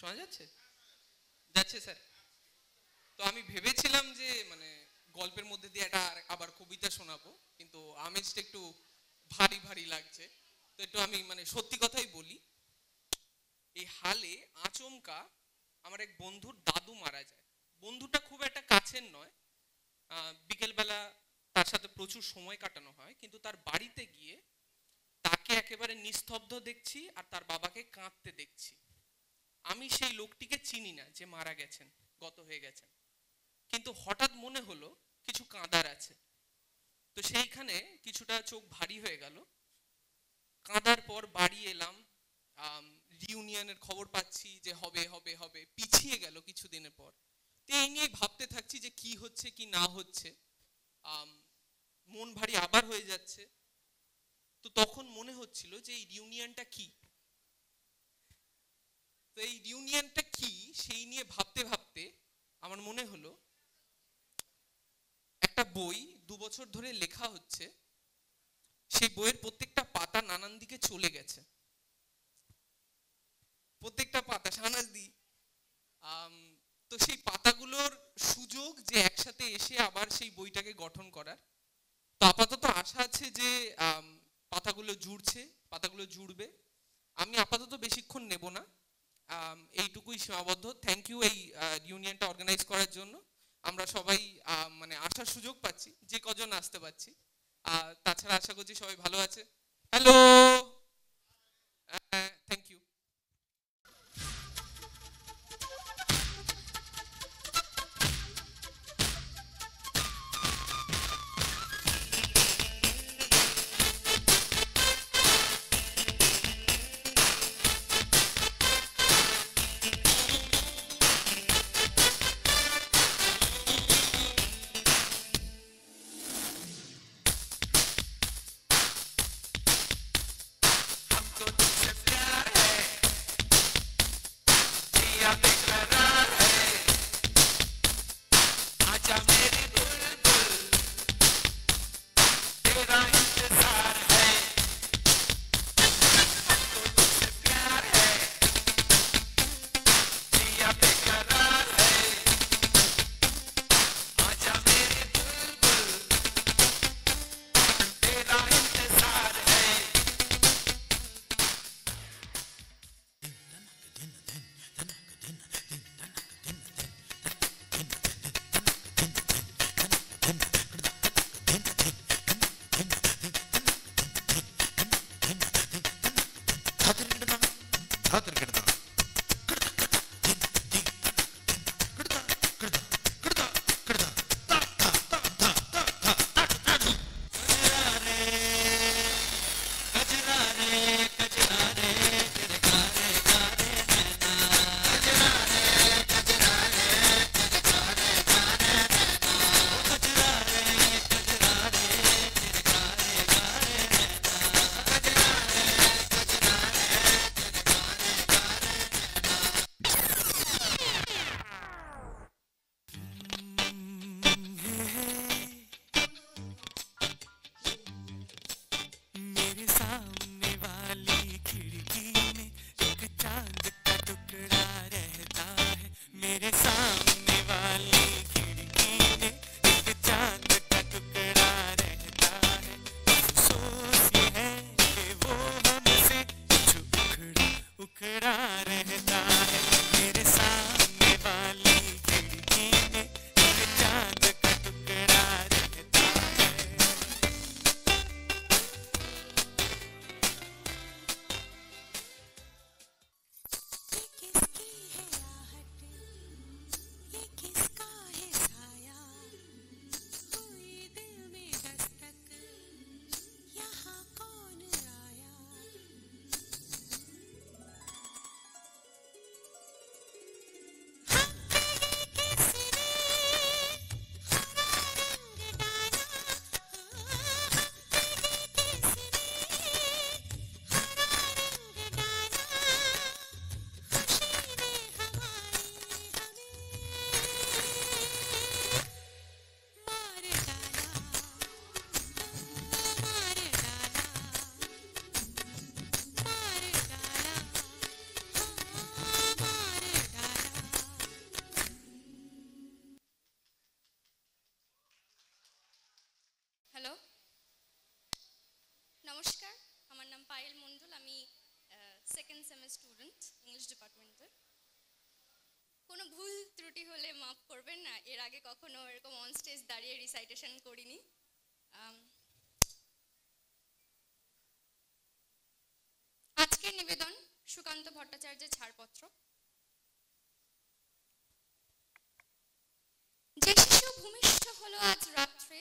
শোনা যাচ্ছে? যাচ্ছে স্যার? তো আমি ভেবেছিলাম যে মানে গল্পের মধ্যে দিয়ে একটা আবার কবিতা শোনাবো, কিন্তু আমেজটা একটু ভারী ভারী লাগছে। তো একটু আমি মানে সত্যি কথাই বলি। এই হালে আচমকা আমার এক বন্ধুর দাদু মারা যায়। বন্ধুটা খুব একটা কাছের নয়, বিকেলবেলা তার সাথে প্রচুর সময় কাটানো হয়, কিন্তু তার বাড়িতে গিয়ে তাকে একেবারে নিস্তব্ধ দেখছি আর তার বাবাকে কাঁদতে দেখছি। আমি সেই লোকটিকে চিনি না যে মারা গেছেন, গত হয়ে গেছেন, কিন্তু হঠাৎ মনে হলো কিছু কাঁদার আছে। তো সেইখানে কিছুটা চোখ ভারী হয়ে গেল। কাঁদার পর বাড়ি এলাম, রিউনিয়নের খবর পাচ্ছি যে হবে হবে হবে, পিছিয়ে গেল কিছুদিনের পর। তো এই নিয়ে ভাবতে থাকছি যে কি হচ্ছে কি না হচ্ছে। মন ভারী আবার হয়ে যাচ্ছে। তো তখন মনে হচ্ছিল যে এই রিউনিয়নটা কি, তো এই রিউনিয়নটা কি সেই নিয়ে ভাবতে ভাবতে আমার মনে হলো একটা বই 2 বছর ধরে লেখা হচ্ছে, সেই বইয়ের প্রত্যেকটা পাতা নানান দিকে চলে গেছে, প্রত্যেকটা পাতা সানাজ দি। তো সেই পাতাগুলোর সুযোগ যে একসাথে এসে আবার সেই বইটাকে গঠন করার। তো আপাতত আশা আছে যে পাতাগুলো জুড়ছে, পাতাগুলো জুড়বে। আমি আপাতত বেশিক্ষণ নেব না, এইটুকুই সীমাবদ্ধ। থ্যাংক ইউ এই ইউনিয়নটা অর্গানাইজ করার জন্য। আমরা সবাই মানে আসার সুযোগ পাচ্ছি, যে কজন আসতে পারছি। তাছাড়া আশা করছি সবাই ভালো আছে। Hello, thank you. সেমের স্টুডেন্ট ইংলিশ ডিপার্টমেন্টের। কোনো ভুল ত্রুটি হলে মাফ করবেন না, এর আগে কখনো এরকম অন স্টেজ দাঁড়িয়ে রিসাইটেশন করিনি। আজকের নিবেদন সুকান্ত ভট্টাচার্যের ছাড়পত্র। যে শিশু ভূমিষ্ঠ হলো আজ রাত্রে,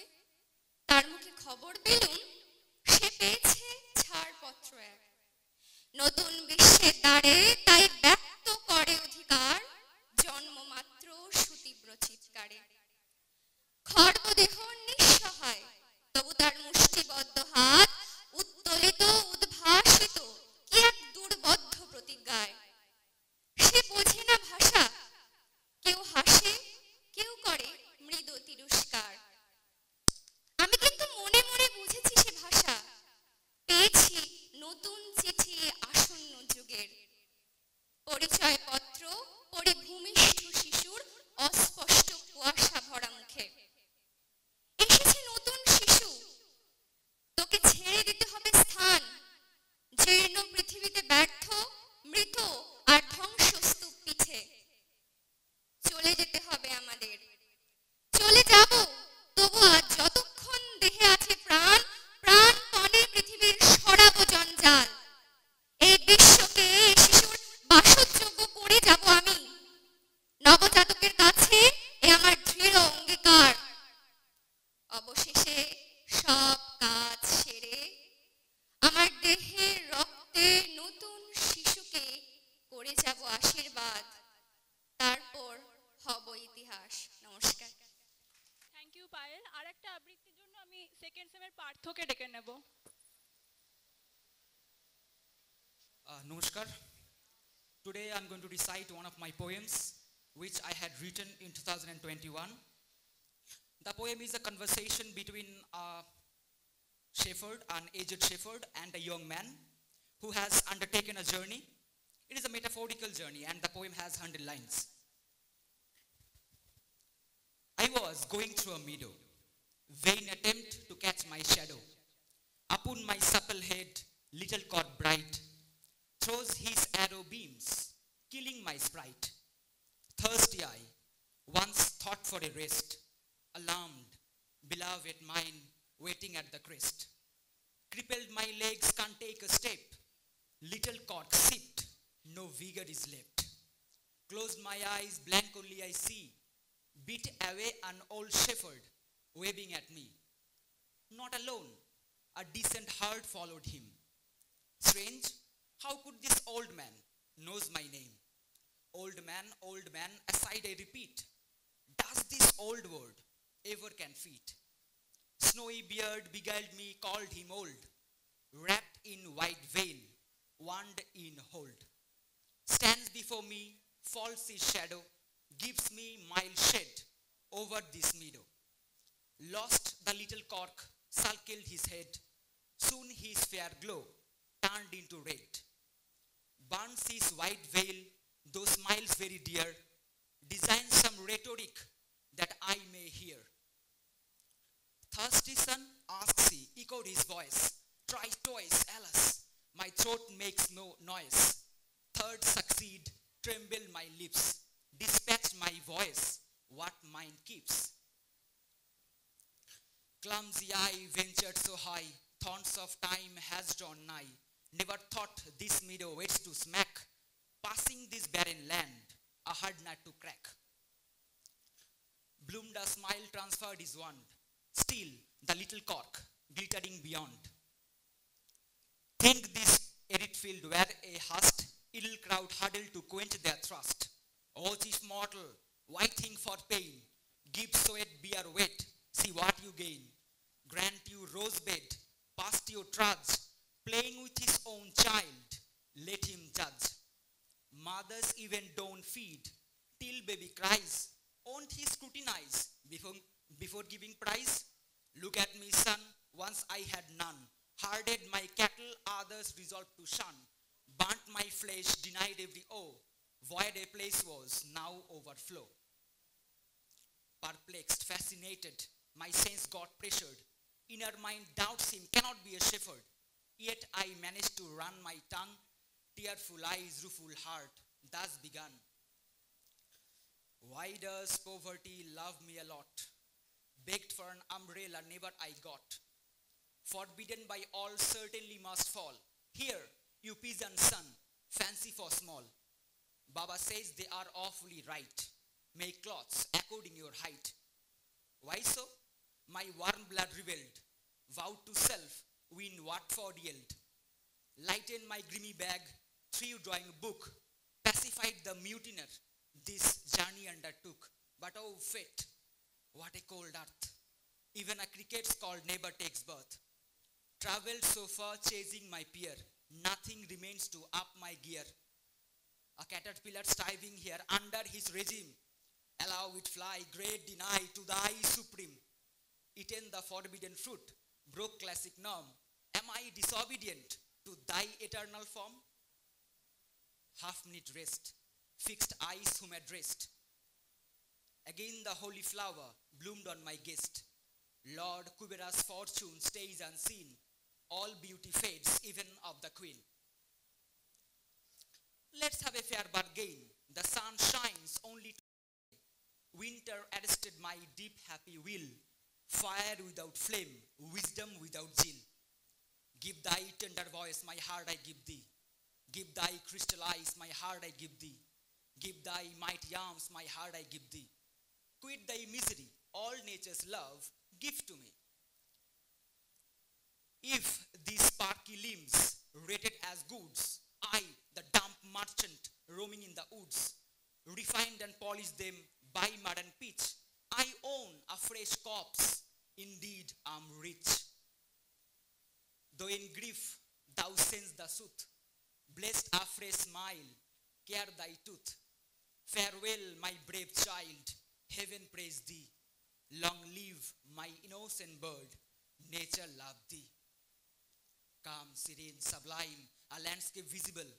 তার মুখে খবর পেলুম সে পেয়েছে ছাড়পত্র এক। নতুন বিশ্বের দ্বারে তাই ব্যক্ত করে অধিকার, জন্মমাত্র সুতীব্র চিৎকারে। খর্বদেহ নিঃসহায়, তবু তার মুষ্টিবদ্ধ হাত উত্তোলিত উদ্ভাসিত কি এক দুর্বদ্ধ প্রতিজ্ঞায়। সে বোঝে না ভাষা, কেউ হাসে, কেউ করে মৃদু তিরস্কার। আমি কিন্তু মনে মনে বুঝেছি সে ভাষা, পেয়েছি নতুন চিঠি আসন্ন যুগের। পরিচয়পত্র পড়ে ভূমিষ্ঠ শিশুর অস্পষ্ট কুয়াশা ভরা মুখে। এসেছে নতুন শিশু, তোকে ছেড়ে দিতে হবে স্থান। জীর্ণ পৃথিবীতে ব্যর্থ, মৃত আর ধ্বংসস্তূপ পিছে। চলে যেতে হবে আমাদের, চলে যাব, তবু আজ যতক্ষণ দেহে আছে প্রাণ, প্রাণপণে পৃথিবীর সরাবো জঞ্জাল। এই বিশ্বকে শিশুর বাসযোগ্য করে যাব আমি। নবজাতকের কাছে এ আমার দৃঢ় অঙ্গীকার। অবশেষে সব কাজ সেরে আমার দেহে রক্তে নতুন শিশুকে করে যাব আশীর্বাদ। তারপর হব ইতিহাস। নমস্কার। Thank you Payel. আর একটা আবৃত্তির জন্য আমি সেকেন্ড সেমের পার্থকে ডেকে নেব। Namaskar. Today I'm going to recite one of my poems which I had written in 2021. The poem is a conversation between a shepherd, an aged shepherd, and a young man who has undertaken a journey. It is a metaphorical journey and the poem has 100 lines. I was going through a meadow, vain attempt to catch my shadow. Upon my supple head, little cock bright throws his arrow beams, killing my sprite. Thirsty I once thought for a rest, alarmed, beloved mine waiting at the crest. Crippled my legs can't take a step, little cock sipped, no vigor is left. Closed my eyes, blank only I see, beat away an old shepherd waving at me. Not alone, a decent herd followed him. Strange, how could this old man knows my name? Old man, aside I repeat, does this old word ever can feed? Snowy beard beguiled me, called him old, wrapped in white veil, wand in hold. Stands before me, falls his shadow, gives me mild shade over this meadow. Lost the little cork, sulked his head, soon his fair glow turned into red. Burns his white veil, those smiles very dear, designs some rhetoric that I may hear. Thirsty son, asks he, echoed his voice, try twice, alas, my throat makes no noise. Third succeed, tremble my lips, dispatch my voice, what mind keeps. Clumsy I ventured so high, thorns of time has drawn nigh. Never thought this meadow waits to smack, passing this barren land, a hard nut to crack. Bloomed a smile, transferred his wand, still the little cork glittering beyond. Think this arid field where a hushed, ill crowd huddled to quench their thirst. O chief mortal, why think for pain? Give sweat, bear wet, see what you gain. Grant you rose bed, past you trudge, playing with his own child, let him judge. Mothers even don't feed, till baby cries, won't he scrutinize before giving prize? Look at me, son, once I had none, herded my cattle, others resolved to shun, burnt my flesh, denied every owe, void a place was, now overflow. Perplexed, fascinated, my sense got pressured, inner mind doubts him, cannot be a shepherd, yet I managed to run my tongue tearful eyes, rueful heart, thus begun. Why does poverty love me a lot? Begged for an umbrella, never I got. Forbidden by all, certainly must fall. Here, you peasant son, fancy for small. Baba says they are awfully right. Make cloths according your height. Why so? My warm blood rebelled, vowed to self, win Watford yield. Lighten my grimy bag, threw drawing book, pacified the mutiner, this journey undertook. But oh fate, what a cold earth. Even a cricket's called neighbor takes birth. Traveled so far chasing my peer, nothing remains to up my gear. A caterpillar striving here under his regime. Allow it fly, great deny to thy supreme. Eaten the forbidden fruit, broke classic norm. Am I disobedient to thy eternal form? Half-minute rest, fixed eyes whom addressed. Again the holy flower bloomed on my guest. Lord Kubera's fortune stays unseen. All beauty fades, even of the queen. Let's have a fair bargain. The sun shines only to winter arrested my deep happy will. Fire without flame, wisdom without zeal. Give thy tender voice, my heart I give thee. Give thy crystal eyes, my heart I give thee. Give thy mighty arms, my heart I give thee. Quit thy misery, all nature's love, give to me. If these sparky limbs, rated as goods, I, the dump merchant, roaming in the woods, refined and polished them by mud and pitch, I own a fresh corpse, indeed am rich. Though in grief thou sends the sooth, blessed a fresh smile, care thy tooth. Farewell, my brave child, heaven praise thee. Long live my innocent bird, nature love thee. Calm, serene, sublime, a landscape visible,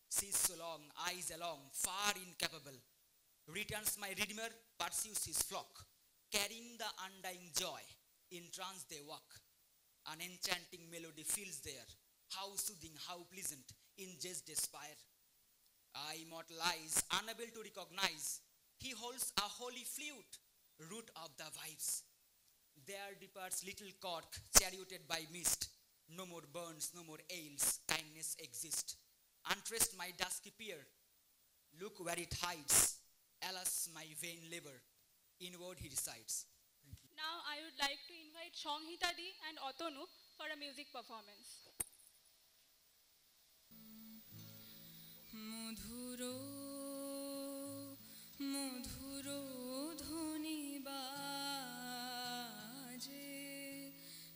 sees so long, eyes along, far incapable. Returns my Redeemer, pursues his flock, carrying the undying joy, in trance they walk. An enchanting melody fills there, how soothing, how pleasant, in just despair. I, mortal eyes, unable to recognize, he holds a holy flute, root of the vibes. There departs little cork, charioted by mist. No more burns, no more ails, kindness exists. Untraced my dusky peer, look where it hides. Alas, my vain labor, inward he resides. Now I would like to invite Songhita Di and Otonu for a music performance. মধুরো মধুরো ধ্বনি বাজে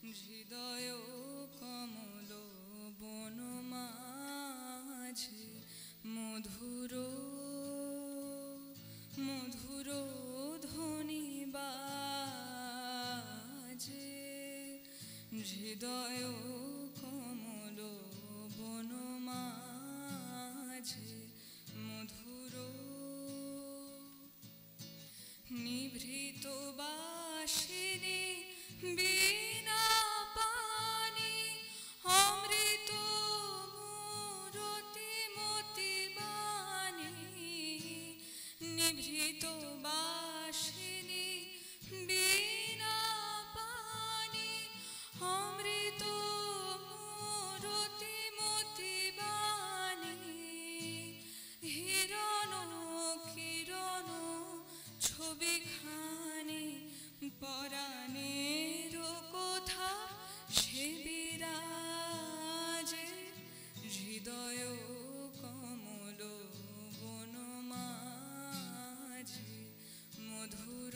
হৃদয় কমল বনমাঝে মধুরো মধুরো ধ্বনি বাজে হৃদয় কমল বনমাঝে মধুর নিভৃত বাসিনী বীণা পানি অমৃত মূরতি মতি বাণী নিভৃত বাসিনী বীণা পানি অমৃত মূরতি মতি বাণী হিরণ কিরণ ছবিখানি পরাণের কথা সে বিরাজে হৃদয় কমল বনমাঝে মধুর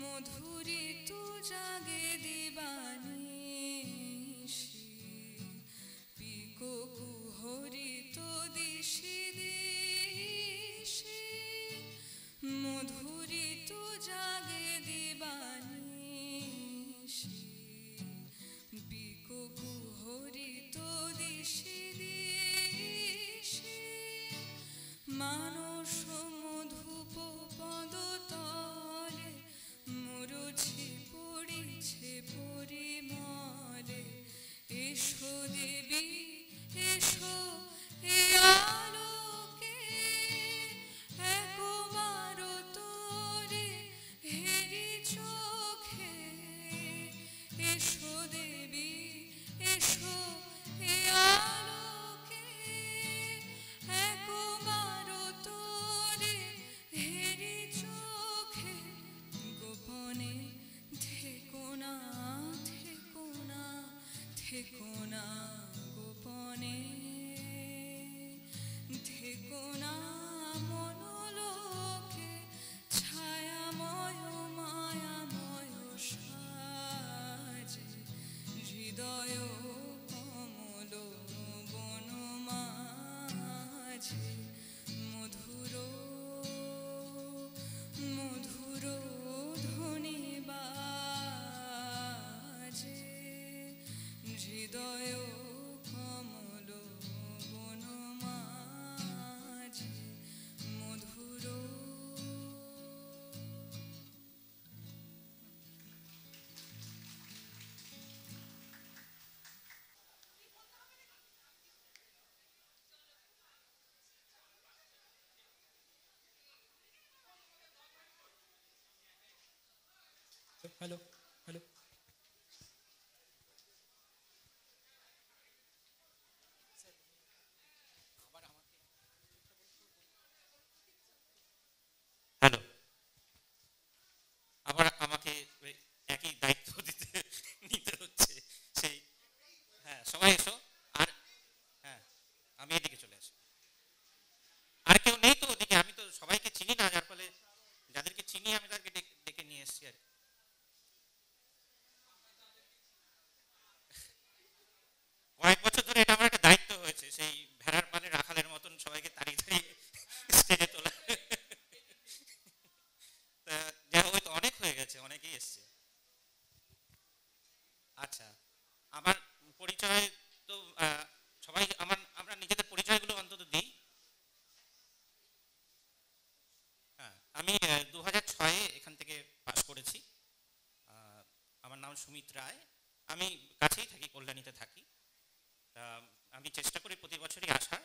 মধুরিত জাগে দিবানিশি পিকো কুহরিত দিশি দিশি মধুরিত জাগে দিবানিশি পিকো কুহরিত দিশি দিশি মানস মধুপ পদতলে মুরুছি পড়িছে দেবী এসো এ আলোকে একবার তোরে হেরি চোখে এসো দেবী এসো এ আলোকে একবার তোরে হেরি চোখে গোপনে থেকো না থেকো না থেকো না গোপনে থেকো না মনোলোকে ছায়াময় মায়াময় সাজে হৃদয় কমল বনমাঝে মধুর মধুর ধ্বনি বাজে হৃদয় কমল বনমাঝে মধুর হ্যালো হ্যালো হ্যালো, আবার আমাকে ওই একই দায়িত্ব নিতে হচ্ছে সেই। হ্যাঁ, সবাই এসো। আর হ্যাঁ, আমি এদিকে চলে আসি। আর কেউ নেই তো ওদিকে? আমি তো সবাইকে চিনি না, যার ফলে যাদেরকে চিনি আমি তাদেরকে ডেকে নিয়ে এসেছি আর কি। কয়েক বছর ধরে এটা আমার একটা দায়িত্ব হয়েছে, সেই ভেড়ার পালে রাখালের মতন সবাইকে তাড়িয়ে তাড়িয়ে স্টেজে তোলা। যাই হোক, অনেক হয়ে গেছে, অনেকেই এসছে। আচ্ছা, আমার পরিচয় তো সবাই আমরা নিজেদের পরিচয়গুলো অন্তত দিই। হ্যাঁ, আমি 2006-এ এখান থেকে পাস করেছি। আমার নাম সুমিত রায়। আমি কাছেই থাকি, কল্যাণীতে থাকি। আমি চেষ্টা করি প্রতি বছরই আসা,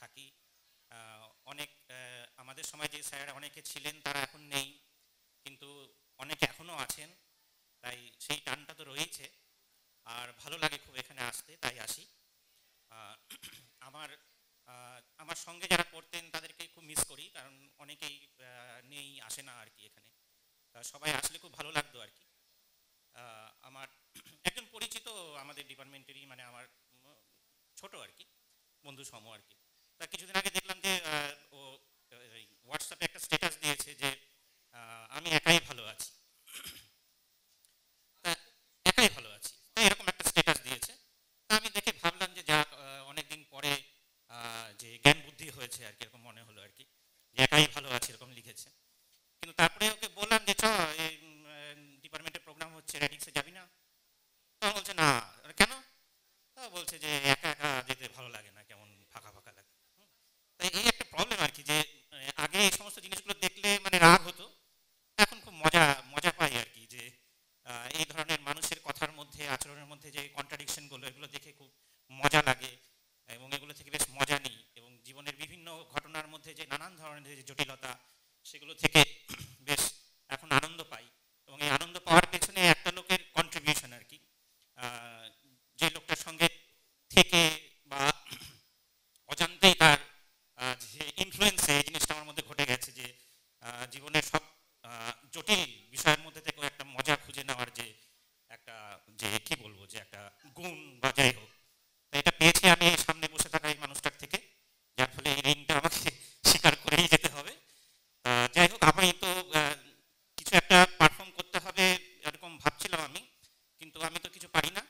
থাকি। অনেক আমাদের সময় যে স্যার অনেকে ছিলেন তারা এখন নেই, কিন্তু অনেকে এখনও আছেন, তাই সেই টানটা তো রয়েছে। আর ভালো লাগে খুব এখানে আসতে, তাই আসি। আমার সঙ্গে যারা পড়তেন তাদেরকে খুব মিস করি, কারণ অনেকেই নেই, আসে না আর কি এখানে। সবাই আসলে খুব ভালো লাগতো আর কি। আমার একজন পরিচিত আমাদের ডিপার্টমেন্টেরই, মানে আমার ছোট আর কি, বন্ধু সম আর কি। তা কিছুদিন আগে দেখলাম যে ও হোয়াটসঅ্যাপে একটা স্ট্যাটাস দিয়েছে যে আমি একাই ভালো আছি। একাই ভালো আছি, এরকম একটা স্ট্যাটাস দিয়েছে। তা আমি দেখে ভাবলাম যে যাক, অনেকদিন পরে যে জ্ঞান বুদ্ধি হয়েছে আর কি, এরকম মনে হলো আর কি, যে একাই ভালো আছে এরকম লিখেছে। কিন্তু তারপরে ওকে বললাম যে চ এই ডিপার্টমেন্টের প্রোগ্রাম হচ্ছে, রেডিক্সে যাবি না? তখন বলছে না। কেন? বলছে যে একা একা যেতে ভালো লাগে না, কেমন ফাঁকা ফাঁকা লাগে। তাই এই একটা প্রবলেম আর কি, যে আগে এই সমস্ত জিনিসগুলো দেখলে মানে রাগ হতো, এখন খুব মজা পাই আর কি, যে এই ধরনের মানুষের কথার মধ্যে, আচরণের মধ্যে যে কন্ট্রাডিকশনগুলো, এগুলো দেখে খুব মজা লাগে এবং এগুলো থেকে বেশ মজা নিই। এবং জীবনের বিভিন্ন ঘটনার মধ্যে যে নানান ধরনের যে জটিলতা, সেগুলো থেকে বেশ এখন আনন্দ পাই। এবং এই আনন্দ পাওয়ার পেছনে একটা লোকের কন্ট্রিবিউশন আর কি, যে লোকটার সঙ্গে থেকে বা অজান্তেই তার যে ইনফ্লুয়েন্সে এই জিনিসটা আমার মধ্যে ঘটে গেছে, যে জীবনের সব জটিল বিষয়ের মধ্যে থেকেও একটা মজা খুঁজে নেওয়ার যে একটা, যে কি বলবো, যে একটা গুণ বা যাই হোক, তো এটা পেয়েছি আমি সামনে বসে থাকা এই মানুষটার থেকে, যার ফলে এই ঋণটা আমাকে স্বীকার করেই যেতে হবে। যাই হোক, আমি তো কিছু একটা পারফর্ম করতে হবে এরকম ভাবছিলাম আমি, কিন্তু আমি তো কিছু পারি না।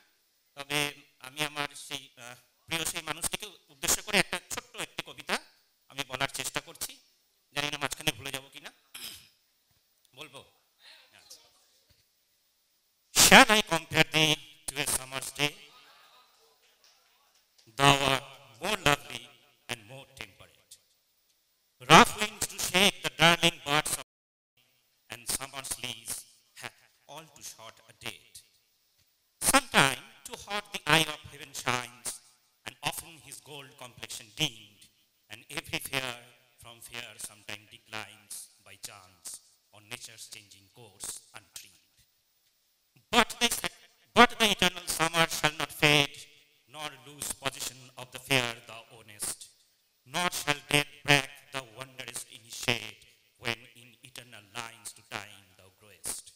তবে আমি আমার সেই প্রিয় সেই মানুষটিকে উদ্দেশ্য করে একটা ছোট্ট একটি কবিতা আমি বলার চেষ্টা করছি। জানি না মাঝখানে ভুলে যাবো কিনা। বলবো? Shall I compare thee to a summer's day? Thou art more lovely and more temperate. Rough winds do shake the darling buds of and summer's leaves hath all too short a date. Sometime too hot the eye of heaven shines, air sometimes declines by chance on nature's changing course untreed. But the eternal summer shall not fade, nor lose possession of the fair, the honest, nor shall death break the wondrous initiate, when in eternal lines to time thou growest.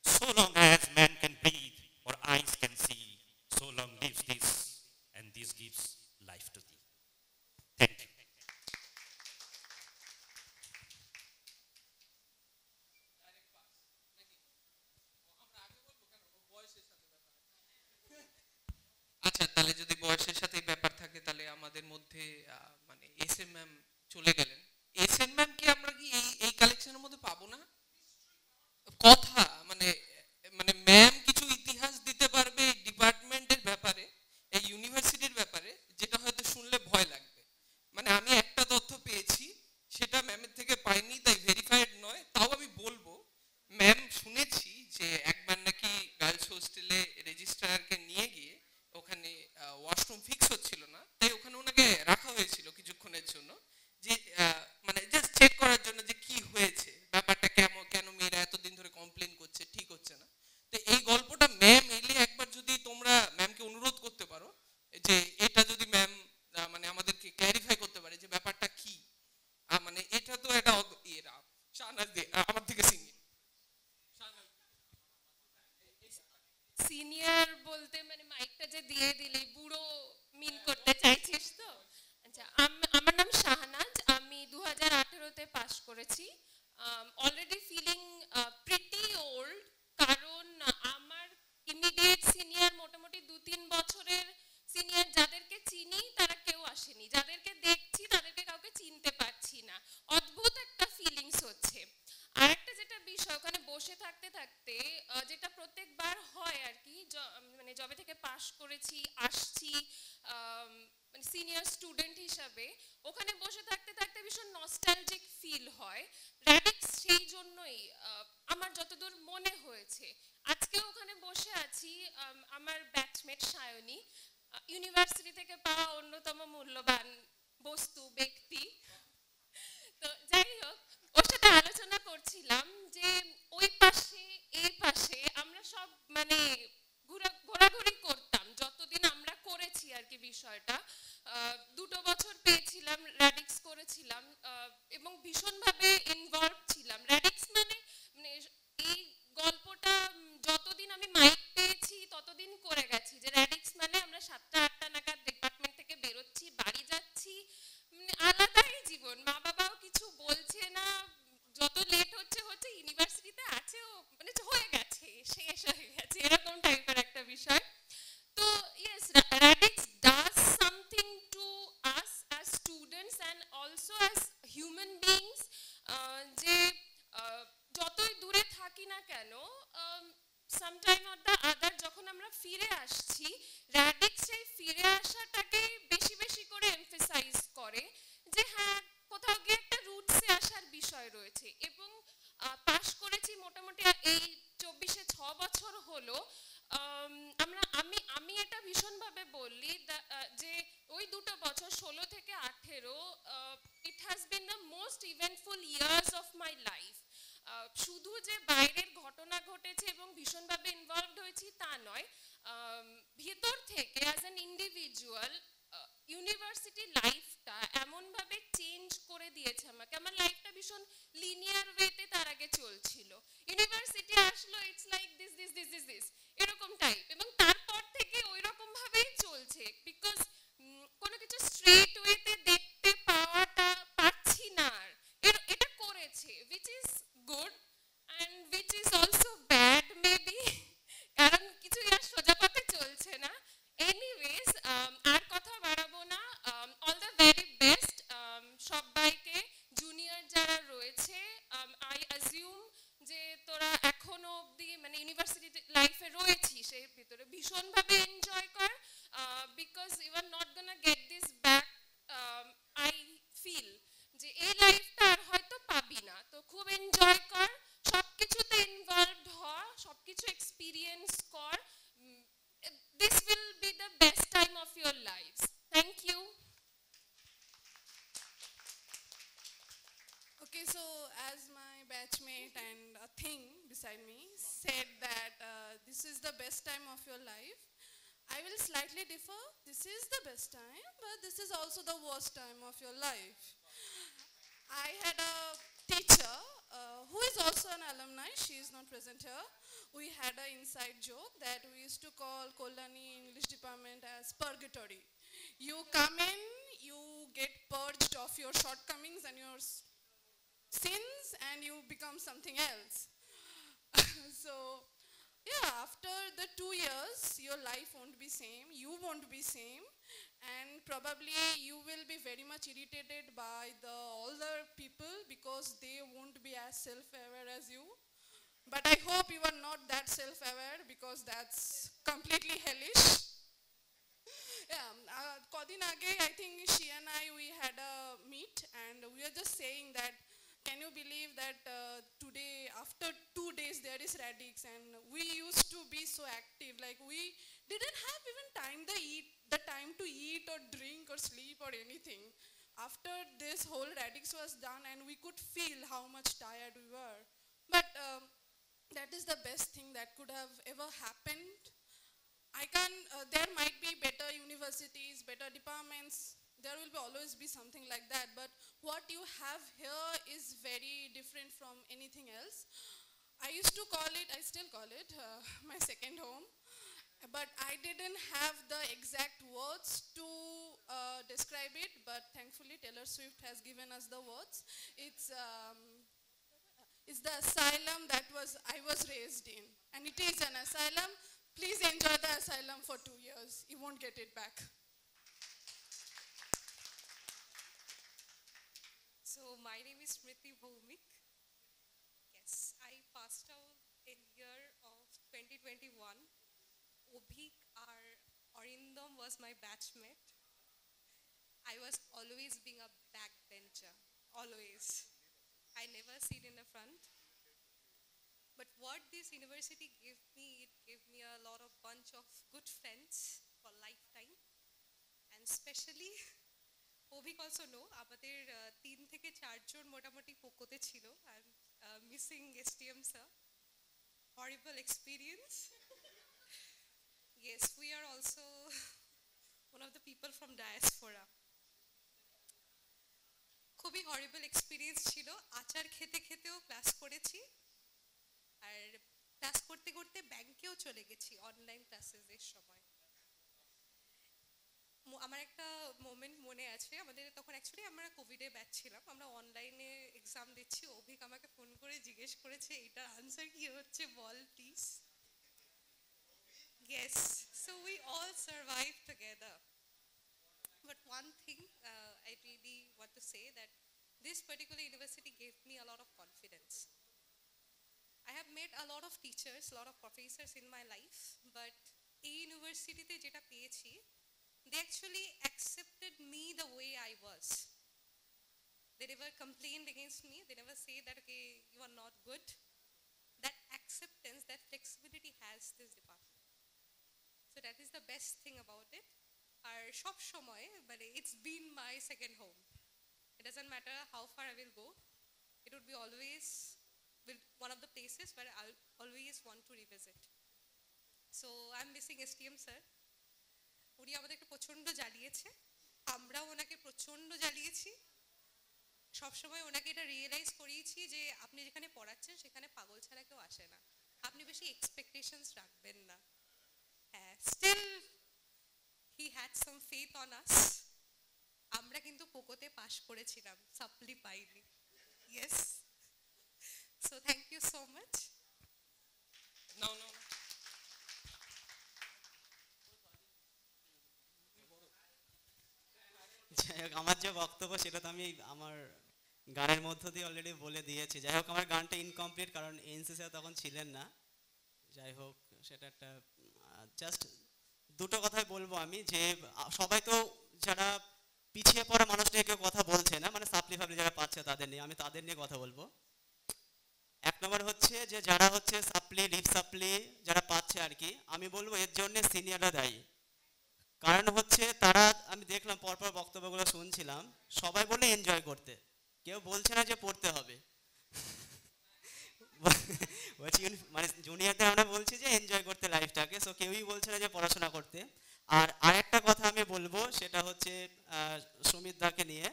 So long as man can breathe or eyes can see, so long lives this, and this gives life to thee. Thank you. আচ্ছা, তাহলে যদি বয়সের সাথে ব্যাপার থাকে তাহলে আমাদের মধ্যে মানে এস এম ম্যাম চলে গেলেন। এস এম ম্যাম কি আমরা কি এই কালেকশনের মধ্যে পাবো না? কথা মানে মানে ম্যাম কিছু ইতিহাস দিতে পারবে এই ডিপার্টমেন্টের ব্যাপারে, এই ইউনিভার্সিটির ব্যাপারে, যেটা হয়তো শুনলে ভয় লাগবে। মানে আমি একটা তথ্য পেয়েছি, সেটা ম্যামের থেকে পাইনি, তাই ভেরিফাইড নয়, তাও আমি বলবো। ম্যাম শুনেছি যে একবার নাকি গার্লস হোস্টেলে রেজিস্ট্রারকে নিয়ে গিয়ে ওখানে ওয়াশরুম ফিক্স হচ্ছিল না, তাই ওখানে ওনাকে রাখা হয়েছিল কিছুক্ষণের জন্য, যে মানে জাস্ট চেক করার জন্য যে কি হয়েছে, ব্যাপারটা কেন মেয়েরা এতদিন ধরে কমপ্লেন করছে, ঠিক হচ্ছে না। তো এই গল্পটা ম্যাম এলে একবার যদি তোমরা ম্যামকে অনুরোধ করতে পারো যে এটা যদি ম্যাম মানে আমাদেরকে ক্ল্যারিফাই করতে পারে যে ব্যাপারটা কি, মানে এটা তো একটা এরা শাহনাজ দে আমার থেকে সিনিয়র। সিনিয়র বলতে মানে মাইকটা যে দিয়ে দিলি বুড়ো মিন করতে চাইছিস তো? আচ্ছা, আমার নাম শাহনাজ, আমি 2018-তে পাস করেছি। অলরেডি ফিলিং প্রিটি ওল্ড, কারণ আমার ইমিডিয়েট সিনিয়র মোটামুটি 2-3 বছরের সিনিয়র যাদেরকে চিনি তারা কেউ আসেনি, যাদেরকে দেখছি তাদেরকে কাউকে চিনতে পারছি না। অদ্ভুত একটা ফিলিংস হচ্ছে। আর একটা যেটা বিষয়, ওখানে বসে থাকতে থাকতে যেটা প্রত্যেকবার হয় আর কি, মানে যবে থেকে পাশ করেছি আসছি মানে সিনিয়র স্টুডেন্ট হিসাবে, ওখানে বসে থাকতে থাকতে ভীষণ নস্টালজিক ফিল হয়। র্যাডিক্স সেই জন্যই আমার যতদূর মনে হয়েছে। আজকে ওখানে বসে আছি, আমার ব্যাচমেট সায়নী, ইউনিভার্সিটি থেকে পাওয়া অন্যতম মূল্যবান বস্তু, ব্যক্তি। তো যাই হোক, ওর সাথে আলোচনা করছিলাম যে ওই পাশে এই পাশে আমরা সব মানে ঘোরাঘুরি করতাম যতদিন আমরা করেছি আর কি বিষয়টা। 2 বছর পেয়েছিলাম, র্যাডিক্স করেছিলাম এবং ভীষণভাবে ইনভলভ ছিলাম। র্যাডিক্স মানে এই গল্পটা যতদিন আমি মাইক পেয়েছি ততদিন করে গেছি যে র্যাডিক্স মানে আমরা 7টা-8টা নাগাদ ডিপার্টমেন্ট থেকে বেরোচ্ছি, বাড়ি যাচ্ছি, মানে আলাদাই জীবন। মা বাবাও কিছু বলছে না, যত লেট হচ্ছে ইউনিভার্সিটিতে আছে ও মানে হয়ে গেছে, শেষ হয়ে গেছে, এরকম টাইপের একটা বিষয়। তো yes, radix does something to us as students and also as human beings, যে যতই দূরে থাকি না কেন সামটাইম অর দ্য আদার যখন আমরা ফিরে আসছি, র্যাডিক্স সেই ফিরে আসাটাকে বেশি বেশি করে এমফেসাইজ করে যে হ্যাঁ কোথাও গিয়ে একটা রুটসে আসার বিষয় রয়েছে। এবং পাশ করেছি মোটামুটি এই 24-এ 6 বছর হলো। আমি এটা ভীষণভাবে বললি যে ওই 2 বছর 16 থেকে 18 it has been the most eventful years of my life. শুধু যে বাইরের ঘটনা ঘটেছে এবং ভীষণভাবে ইনভলভড হয়েছি তা নয়, ভিতর থেকে অ্যাজ অ্যান ইন্ডিভিজুয়াল ইউনিভার্সিটি লাইফটা এমনভাবে চেঞ্জ করে দিয়েছে আমাকে। আমার লাইফটা ভীষণ লিনিয়ার ওয়েতে তার আগে চলছিল, ইউনিভার্সিটি আসলো ইটস লাইক দিস এরকম টাইপ, এবং তারপর থেকে ওই রকম ভাবেই চলছে। বিকজ কোনো কিছু স্ট্রেট ওয়েতে দেখতে পাওয়াটা পাচ্ছি না আর, এটা করেছে which is good and which is also bad maybe, কারণ কিছু আর সোজা পথে চলছে না। এনিওয়েজ, আর কথা বাড়াবো না। অল দ্য ভেরি বেস্ট সবাইকে, জুনিয়র যারা রয়েছে। আই অ্যাজিউম যে তোরা এখনো অবধি মানে ইউনিভার্সিটি লাইফে রয়েছিস, এর ভিতরে ভীষণভাবে এনজয় কর, because this is the best time, but this is also the worst time of your life. I had a teacher who is also an alumni. She is not present here. We had an inside joke that we used to call Kolani English department as purgatory. You come in, you get purged of your shortcomings and your sins, and you become something else. So, yeah, after the 2 years, your life won't be same, you won't be same, and probably you will be very much irritated by the older people because they won't be as self-aware as you. But I hope you are not that self-aware because that's completely hellish. Yeah, Kodin Age, I think she and I, we had a meet and we were just saying that, can you believe that today, after 2 days, there is Radix, and we used to be so active, like we didn't have even the time to eat or drink or sleep or anything. After this whole Radix was done, and we could feel how much tired we were. But that is the best thing that could have ever happened. There might be better universities, better departments, there will always be something like that, but what you have here is very different from anything else. I used to call it, I still call it, my second home, but I didn't have the exact words to describe it, but thankfully Taylor Swift has given us the words. It's the asylum that I was raised in, and it is an asylum. Please enjoy the asylum for 2 years. You won't get it back. So my name is Smriti Bhaumik. Yes, I passed out in year of 2021. Obhik or Arindam was my batchmate. I was always being a backbencher, always. I never sit in the front. But what this university gave me, it gave me a lot of bunch of good friends for lifetime. And especially, Obhik also know, আমাদের 3 থেকে 4 জন মোটামুটি পোকোতে ছিল, and missing STM sir. Horrible experience. Yes, we are also one of the people from diaspora. খুবই হরিবল experience ছিল। আচার খেতে খেতেও class করেছি, আর ক্লাস করতে করতে ব্যাংকেও চলে গেছি অনলাইন ক্লাসেসের সময়। আমার একটা মোমেন্ট মনে আছে, আমাদের তখন অ্যাকচুয়ালি আমরা কোভিডে ব্যাচ ছিলাম, আমরা অনলাইনে এক্সাম দিচ্ছি। অভিক আমাকে ফোন করে জিজ্ঞেস করেছে এটার আনসার কি হচ্ছে বল please. Yes, so we all survived together. But one thing I really want to say that this particular university gave me a lot of confidence. I have met a lot of teachers, a lot of professors in my life, but এই ইউনিভার্সিটিতে যেটা পেয়েছি, they actually accepted me the way I was. They never complained against me. They never say that, okay, you are not good. That acceptance, that flexibility has this department. So that is the best thing about it. Ar sob shomoy, but it's been my second home. It doesn't matter how far I will go. It would be always one of the places where I'll always want to revisit. So I'm missing STM sir. উনি আমাদেরকে প্রচণ্ড জ্বালিয়েছে, আমরাও ওনাকে প্রচণ্ড জ্বালিয়েছি। সবসময় ওনাকে এটা realise করিয়েছি যে আপনি যেখানে পড়াচ্ছেন সেখানে পাগল ছাড়া কেউ আসে না, আপনি বেশি এক্সপেকটেশনস রাখবেন না। হ্যাঁ, still he had some faith on us. আমরা কিন্তু পোকোতে পাস করেছিলাম, সাপ্লি পাইনি। Yes, so thank you so much. No. যাই হোক, আমার যে বক্তব্য সেটা তো আমি আমার গানের মধ্য দিয়ে অলরেডি বলে দিয়েছি। যাই হোক, আমার গানটা ইনকমপ্লিট কারণ এনসিসি তখন ছিলেন না। যাই হোক, সেটা একটা জাস্ট দুটো কথাই বলবো আমি, যে সবাই তো যারা পিছিয়ে পড়া মানুষ নিয়ে কেউ কথা বলছে না, মানে সাপ্লি ফাপ্লি যারা পাচ্ছে তাদের নিয়ে, আমি তাদের নিয়ে কথা বলবো। এক নম্বর হচ্ছে যে যারা হচ্ছে সাপ্লি, লিপ সাপ্লি যারা পাচ্ছে আর কি, আমি বলবো এর জন্য সিনিয়ররা দায়ী। কারণ হচ্ছে তারা, আমি দেখলাম পরপর বক্তব্যগুলো শুনছিলাম, সবাই বলে এনজয় করতে, কেউ বলছে না যে পড়তে হবে। বলছি মানে জুনিয়রদের আমরা বলছি যে এনজয় করতে লাইফটাকে, সো কেউই বলছে না যে পড়াশোনা করতে। আর আরেকটা কথা আমি বলবো, সেটা হচ্ছে সুমিত দাকে নিয়ে।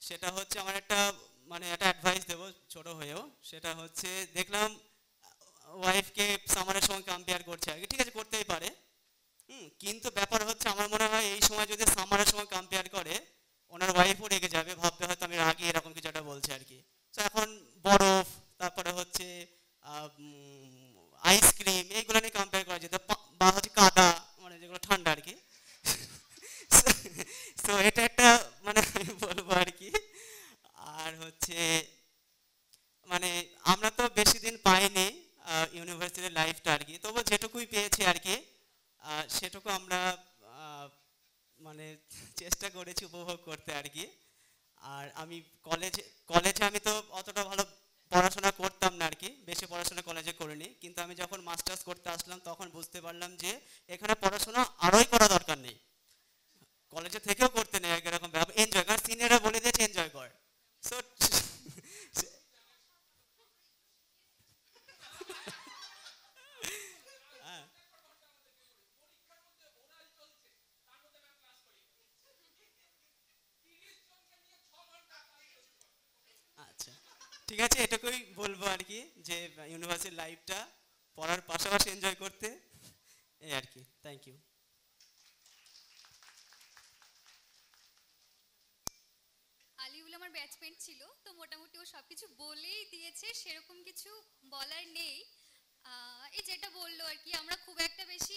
সেটা হচ্ছে আমার একটা মানে একটা অ্যাডভাইস দেবো ছোট হয়েও। সেটা হচ্ছে দেখলাম ওয়াইফকে সামারের সঙ্গে কম্পেয়ার করছে আর কি, ঠিক আছে করতেই পারে, কিন্তু ব্যাপার হচ্ছে আমার মনে হয় এই সময় যদি সামারের সঙ্গে কম্পেয়ার করে ওনার ওয়াইফও রেগে যাবে, ভাববে হয়তো আমি রাগি এরকম কিছু একটা বলছে আর কি। তো এখন বরফ, তারপরে হচ্ছে আইসক্রিম, এইগুলো নিয়ে কম্পেয়ার করা যেত, বা হচ্ছে কাদা, মানে যেগুলো ঠান্ডা আর কি। তো এটা একটা মানে আমি বলবো আর কি। আর হচ্ছে মানে আমরা তো বেশি দিন পাইনি ইউনিভার্সিটির লাইফটা আর কি, তবু যেটুকুই পেয়েছি আর কি সেটুকু আমরা মানে চেষ্টা করেছি উপভোগ করতে আর কি। আর আমি কলেজে আমি তো অতটা ভালো পড়াশোনা করতাম না আর কি, বেশি পড়াশোনা কলেজে করিনি, কিন্তু আমি যখন মাস্টার্স করতে আসলাম তখন বুঝতে পারলাম যে এখানে পড়াশোনা আরোই করা দরকার নেই, কলেজে থেকেও করতে নেই এরকম ব্যাপার, এনজয়, কারণ সিনিয়ররা বলে দিয়েছে এনজয় কর। সো আচ্ছা ঠিক আছে, এটুকুই বলবো আর কি, যে ইউনিভার্সিটি লাইফটা পড়ার পাশাপাশি এনজয় করতে, এই আর কি। Thank you. আলিউল আমার ব্যাচমেট ছিল, তো মোটামুটি ও সব কিছু বলেই দিয়েছে, সেরকম কিছু বলার নেই। এই যেটা বললো আর কি, আমরা খুব একটা বেশি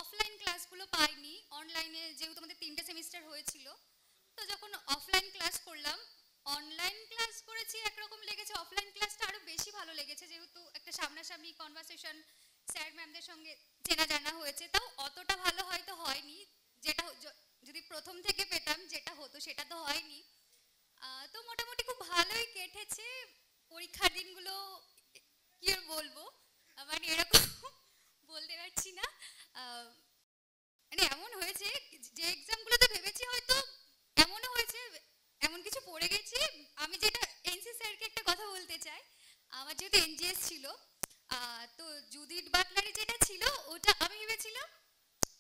অফলাইন ক্লাসগুলো পাইনি, অনলাইনে যেহেতু আমাদের 3টে সেমিস্টার হয়েছিল, তো যখন অফলাইন ক্লাস করলাম, অনলাইন ক্লাস করেছি একরকম লেগেছে, অফলাইন ক্লাসটা আরও বেশি ভালো লেগেছে, যেহেতু একটা সামনাসামনি কনভারসেশন, স্যার ম্যামদের সঙ্গে চেনা জানা হয়েছে। তাও অতটা ভালো হয়তো হয়নি, যেটা যদি প্রথম থেকে পেতাম যেটা হতো সেটা তো হয়নি। তো মোটামুটি খুব ভালোই কেটেছে পরীক্ষার দিনগুলো, কি আর বলবো, মানে এরকম বলতে পারছি না। মানে এমন হয়েছে যে এক্সামগুলোতে ভেবেছি হয়তো এমনও হয়েছে, এমন কিছু পড়ে গেছি। আমি যেটা এনসি স্যারকে একটা কথা বলতে চাই, আমার যেহেতু এনজিএস ছিল, তো জুডিথ বাটলারে যেটা ছিল ওটা আমি ভেবেছিলাম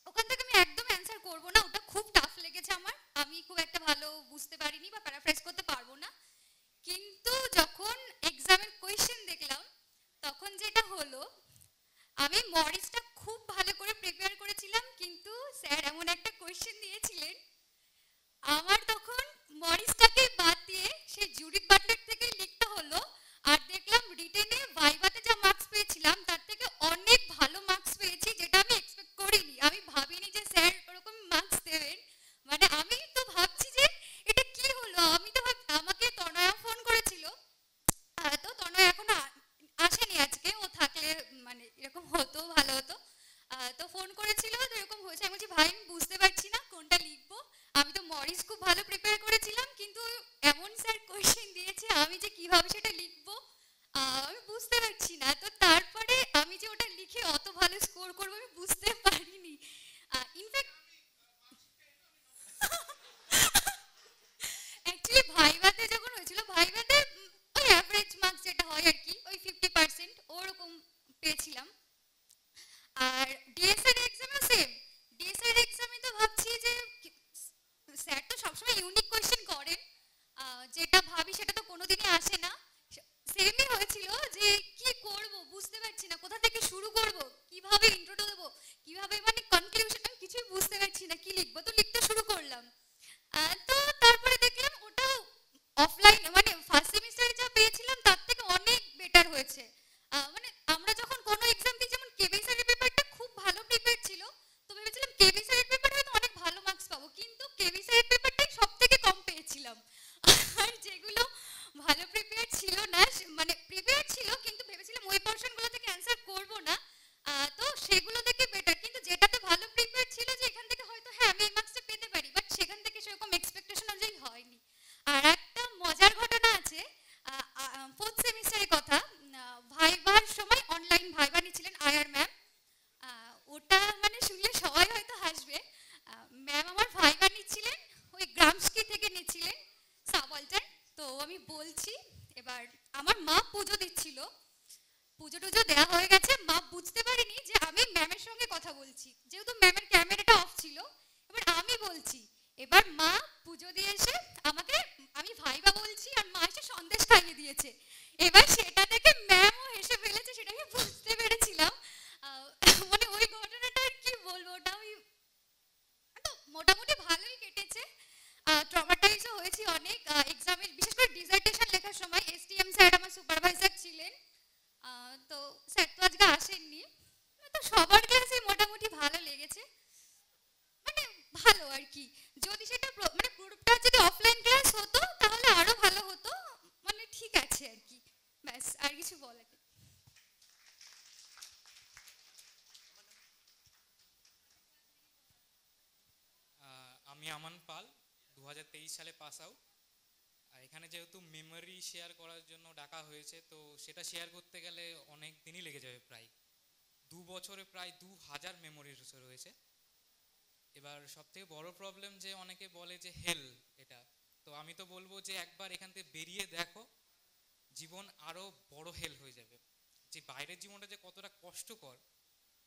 ওখান থেকে আমি একদম অ্যান্সার করবো না, ওটা খুব টাফ লেগেছে আমার, আমি খুব একটা ভালো বুঝতে পারিনি বা প্যারাফ্রাইজ করতে পারবো না। কিন্তু যখন এক্সামের কোয়েশ্চেন দেখলাম তখন যেটা হলো, আমি মরিসটা খুব ভালো করে প্রিপেয়ার করেছিলাম, কিন্তু স্যার এমন একটা কোয়েশ্চেন দিয়েছিলেন, আমার তখন মরিসটাকে বাদ দিয়ে সেই জুডিথ বাটলার থেকেই লিখতে হলো। আর দেখলাম রিটেনে ভাইভাতে যা মার্কস পেয়েছিলাম তার থেকে অনেক ভালো মার্কস পেয়েছি, যেটা আমি এক্সপেক্ট করিনি। আমি ভাবিনি যে স্যার ওরকম মার্কস দেবেন, মানে আমি তো ভাবছি যে এটা কি হলো। আমি তো আমাকে তনয়া ফোন করেছিল, তো তনয়া এখনো আসেনি আজকে, ও থাকলে মানে এরকম হতো ভালো হতো। তো ফোন করেছিল, তো এরকম হয়েছে, আমি বলছি ভাই আমি বুঝতে পারছি না কোনটা লিখবো, আমি তো মরিস খুব ভালো প্রিপেয়ার করেছিলাম, কিন্তু এমন স্যার কোয়েশ্চেন দিয়েছে আমি যে কিভাবে সেটা লিখবো আমি বুঝতে পারছি না। তো তারপরে আমি যে ওটা লিখে অত ভালো স্কোর করবো আমি বুঝতে পারিনি। ইনফ্যাক্ট অ্যাকচুয়ালি ভাইভাতে যখন হয়েছিল, ভাইভাতে ওই অ্যাভারেজ মার্কস যেটা হয় আর কি, ওই 50% ওরকম পেয়েছিলাম। আর ডিএসআর এক্সামে সেম, ডিএসআর এক্সামে তো ভাবছি যে স্যার তো সবসময় ইউনিক কোয়েশ্চেন করেন, যেটা ভাবি সেটা তো কোনোদিনই আসে না, সেমই হয়েছিল যে কি করব বুঝতে পারছি এবার মা পুজো দিয়ে এসে আমাকে, আমি ভাইবা বলছি আর মা এসে সন্দেশ খাইয়ে দিয়েছে। এবার সেটা দেখে ম্যামও হেসে ফেলেছে, সেটা আমি বুঝতে পেরেছিলাম। মানে ওই ঘটনাটা আর কি বলবো, ওটা আমি তো মোটামুটি ভালোই কেটেছে। ট্রমাটাইজও হয়েছি অনেক এক্সামে, বিশেষ করে ডিসার্টেশন লেখার সময়। এসটিএম স্যার আমার সুপারভাইজার ছিলেন, তো স্যার তো আজকে আসেননি। তো সবার ক্লাসে মোটামুটি ভালো লেগেছে, মানে ভালো আর কি। যদি সেটা মানে গ্রুপটা যদি অফলাইন ক্লাস হতো তাহলে আরো ভালো হতো, মানে ঠিক আছে আর কি। ব্যাস, আর কিছু বলার নেই। আমি আমান পাল, 2023 সালে পাস আউট। আর এখানে যেহেতু মেমোরি শেয়ার করার জন্য ডাকা হয়েছে, তো সেটা শেয়ার করতে গেলে অনেক দিনই লেগে যাবে। প্রায় 2 বছরে প্রায় 2000 মেমোরি রয়েছে। এবার সবথেকে বড় প্রবলেম যে অনেকে বলে যে হেল এটা, তো আমি তো বলবো যে একবার এখান থেকে বেরিয়ে দেখো, জীবন আরো বড় হেল হয়ে যাবে। যে বাইরের জীবনটা যে কতটা কষ্টকর,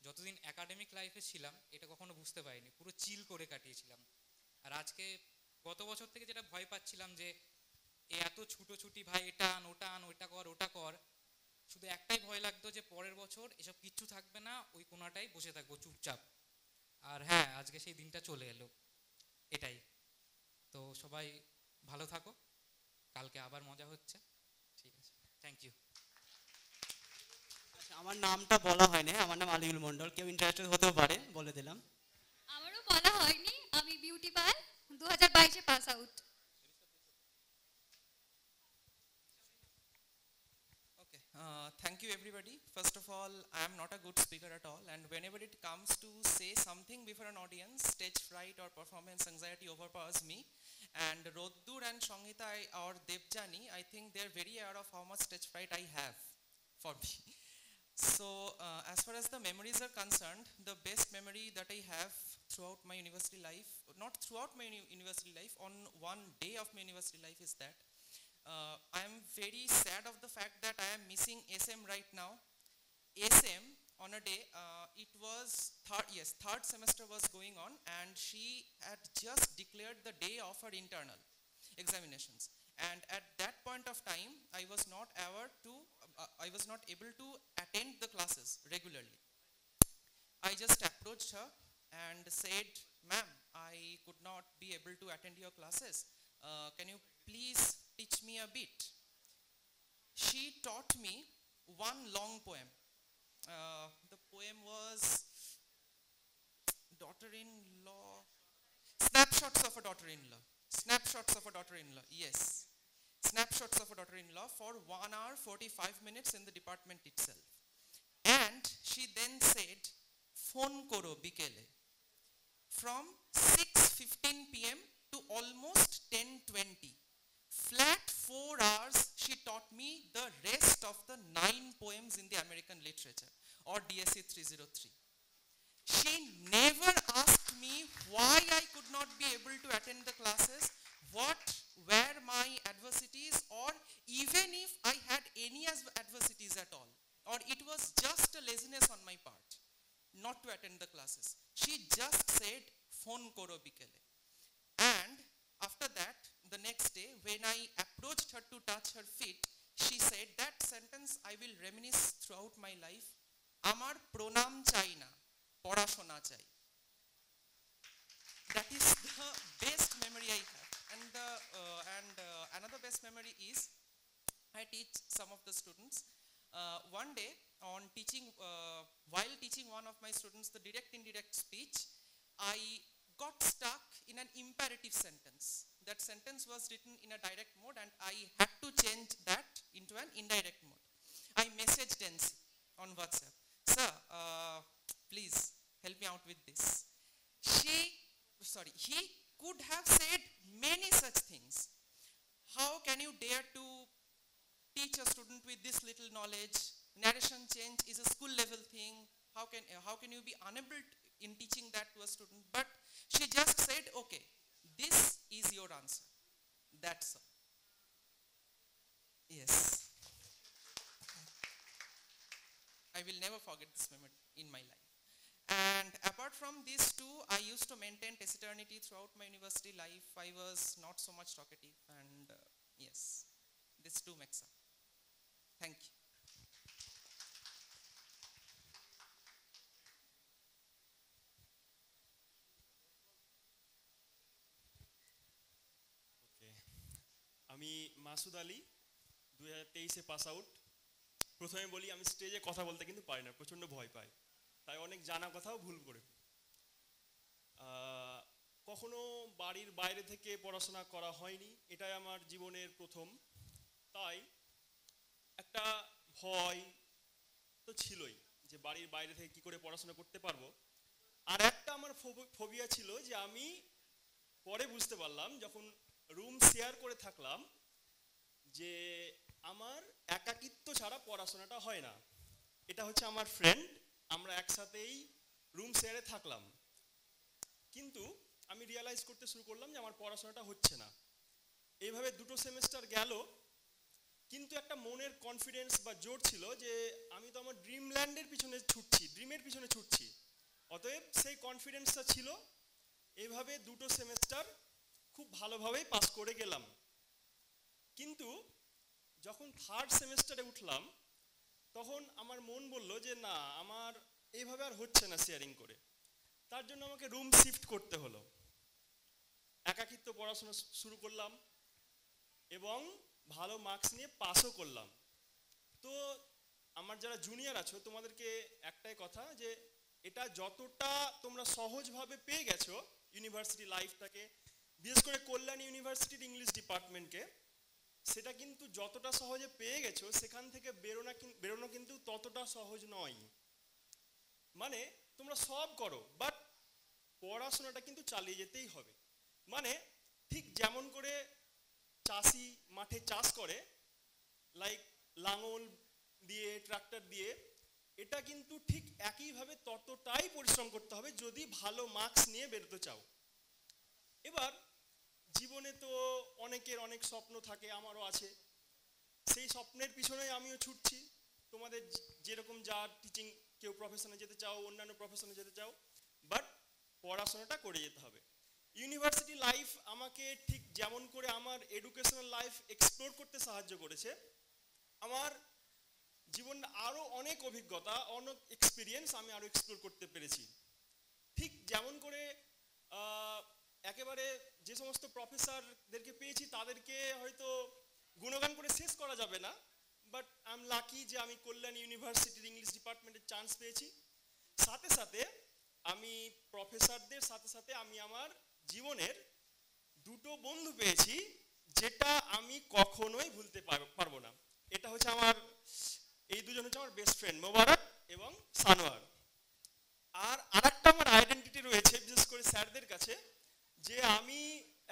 যতদিন একাডেমিক লাইফে ছিলাম এটা কখনো বুঝতে পারিনি, পুরো চিল করে কাটিয়েছিলাম। আর আজকে গত বছর থেকে যেটা ভয় পাচ্ছিলাম যে এত ছুটোছুটি, ভাই এটা আন ওটা আন, ওইটা কর ওটা কর, শুধু একটাই ভয় লাগতো যে পরের বছর এসব কিচ্ছু থাকবে না, ওই কোনাটাই বসে থাকবো চুপচাপ। আর হ্যাঁ, আজকে সেই দিনটা চলে এলো, এটাই। তো সবাই ভালো থাকো, কালকে আবার মজা হচ্ছে। ঠিক আছে, থ্যাংক ইউ। আচ্ছা, আমার নামটা বলা হয়নি, আমার নাম আলিউল মন্ডল, কেউ ইন্টারেস্টেড হতেও পারে, বলে দিলাম। আমারও বলা হয়নি, আমি Beauty Pal, 2022 pass out. Thank you everybody. First of all, I am not a good speaker at all, and whenever it comes to say something before an audience, stage fright or performance anxiety overpowers me. And Roddur and Shongita or Devjani, I think they're very aware of how much stage fright I have for me. So as far as the memories are concerned, the best memory that I have throughout my university life, not throughout my university life, on one day of my university life, is that I am very sad of the fact that I am missing SM right now. SM on a day, it was third semester was going on, and she had just declared the day of her internal examinations. And at that point of time, I was not able to attend the classes regularly. I just approached her and said, "Ma'am, I could not be able to attend your classes. Can you please teach me a bit?" She taught me one long poem. The poem was Daughter-in-Law, Snapshots of a Daughter-in-Law. Snapshots of a Daughter-in-Law, yes. Snapshots of a Daughter-in-Law for 1 hour 45 minutes in the department itself. And she then said, "Phone koro bikele." From 6:15 p.m. to almost 10:20. Flat 4 hours, she taught me the rest of the 9 poems in the American literature, or DSC 303. She never asked me why I could not be able to attend the classes, what were my adversities, or even if I had any adversities at all, or it was just a laziness on my part not to attend the classes. She just said, "Phone koro bikele." And after that, the next day, when I approached her to touch her feet, she said that sentence I will reminisce throughout my life. "Amar pronam chai na, porashona chai." That is the best memory I have. And another best memory is, I teach some of the students. One day, while teaching one of my students the direct-indirect speech, I got stuck in an imperative sentence. That sentence was written in a direct mode, and I had to change that into an indirect mode. I messaged NC on WhatsApp, "Sir, please help me out with this." He could have said many such things. "How can you dare to teach a student with this little knowledge? Narration change is a school level thing. How can you be unable in teaching that to a student?" But she just said, "Okay, this is your answer." That's all. Yes. I will never forget this moment in my life. And apart apart from these two, I used to maintain taciturnity throughout my university life. I was not so much talkative, and yes, these two makes up. Thank you. আমি Masud Ali 2023-এ pass out. প্রথমে বলি আমি স্টেজে কথা বলতে কিন্তু পারি না, প্রচণ্ড ভয় পাই, তাই অনেক জানা কথাও ভুল করে। কখনো বাড়ির বাইরে থেকে পড়াশোনা করা হয়নি, এটাই আমার জীবনের প্রথম। তাই একটা ভয় তো ছিলই যে বাড়ির বাইরে থেকে কি করে পড়াশোনা করতে পারবো। আর একটা আমার ফোবিয়া ছিল যে আমি পরে বুঝতে পারলাম যখন রুম শেয়ার করে থাকলাম যে আমার একাকিত্ব ছাড়া পড়াশোনাটা হয় না। এটা হচ্ছে আমার ফ্রেন্ড, আমরা একসাথেই রুম শেয়ারে থাকলাম, কিন্তু আমি রিয়ালাইজ করতে শুরু করলাম যে আমার পড়াশোনাটা হচ্ছে না। এইভাবে 2টো সেমেস্টার গেল, কিন্তু একটা মনের কনফিডেন্স বা জোর ছিল যে আমি তো আমার ড্রিমের পিছনে ছুটছি, অতএব সেই কনফিডেন্সটা ছিল। এইভাবে 2টো সেমেস্টার খুব ভালোভাবেই পাস করে গেলাম। কিন্তু যখন 3rd সেমেস্টারে উঠলাম তখন আমার মন বলল যে না, আমার এইভাবে আর হচ্ছে না শেয়ারিং করে। তার জন্য আমাকে রুম শিফট করতে হলো। একাকিত্ব পড়াশোনা শুরু করলাম এবং ভালো মার্কস নিয়ে পাসও করলাম। তো আমার যারা জুনিয়র আছো তোমাদেরকে একটাই কথা, যে এটা যতটা তোমরা সহজভাবে পেয়ে গেছো ইউনিভার্সিটি লাইফটাকে, বিশেষ করে কল্যাণী ইউনিভার্সিটির ইংলিশ ডিপার্টমেন্টকে, সেটা কিন্তু যতটা সহজে পেয়ে গেছো সেখান থেকে বেরোনো কিন্তু ততটা সহজ নয়। মানে তোমরা সব করো, বাট পড়াশোনাটা কিন্তু চালিয়ে যেতেই হবে। মানে ঠিক যেমন করে চাষি মাঠে চাষ করে, লাইক লাঙল দিয়ে, ট্রাক্টর দিয়ে, এটা কিন্তু ঠিক একইভাবে ততটাই পরিশ্রম করতে হবে যদি ভালো মার্কস নিয়ে বেরোতে চাও। এবার জীবনে তো অনেকের অনেক স্বপ্ন থাকে, আমারও আছে, সেই স্বপ্নের পিছনে আমিও ছুটছি। তোমাদের যেরকম যা টিচিং, কেউ প্রফেশনে যেতে চাও, অন্যান্য প্রফেশনে যেতে চাও, বাট পড়াশোনাটা করে যেতে হবে। ইউনিভার্সিটি লাইফ আমাকে ঠিক যেমন করে আমার এডুকেশনাল লাইফ এক্সপ্লোর করতে সাহায্য করেছে, আমার জীবন আরও অনেক অভিজ্ঞতা, অনেক এক্সপিরিয়েন্স আমি আরও এক্সপ্লোর করতে পেরেছি। ঠিক যেমন করে একেবারে যে সমস্ত প্রফেসরদেরকে পেয়েছি তাদেরকে হয়তো গুণগান করে শেষ করা যাবে না, বাট আই এম লাকি যে আমি কল্যাণী ইউনিভার্সিটির ইংলিশ ডিপার্টমেন্টের চান্স পেয়েছি। সাথে সাথে আমি প্রফেসরদের সাথে সাথে আমি আমার জীবনের 2টো বন্ধু পেয়েছি, যেটা আমি কখনোই ভুলতে পারবো না। এটা হচ্ছে আমার, এই দুজন হচ্ছে আমার বেস্ট ফ্রেন্ড, মোবারক এবং সানোয়ার। আর আরেকটা আমার আইডেন্টিটি রয়েছে বিশেষ করে স্যারদের কাছে, যে আমি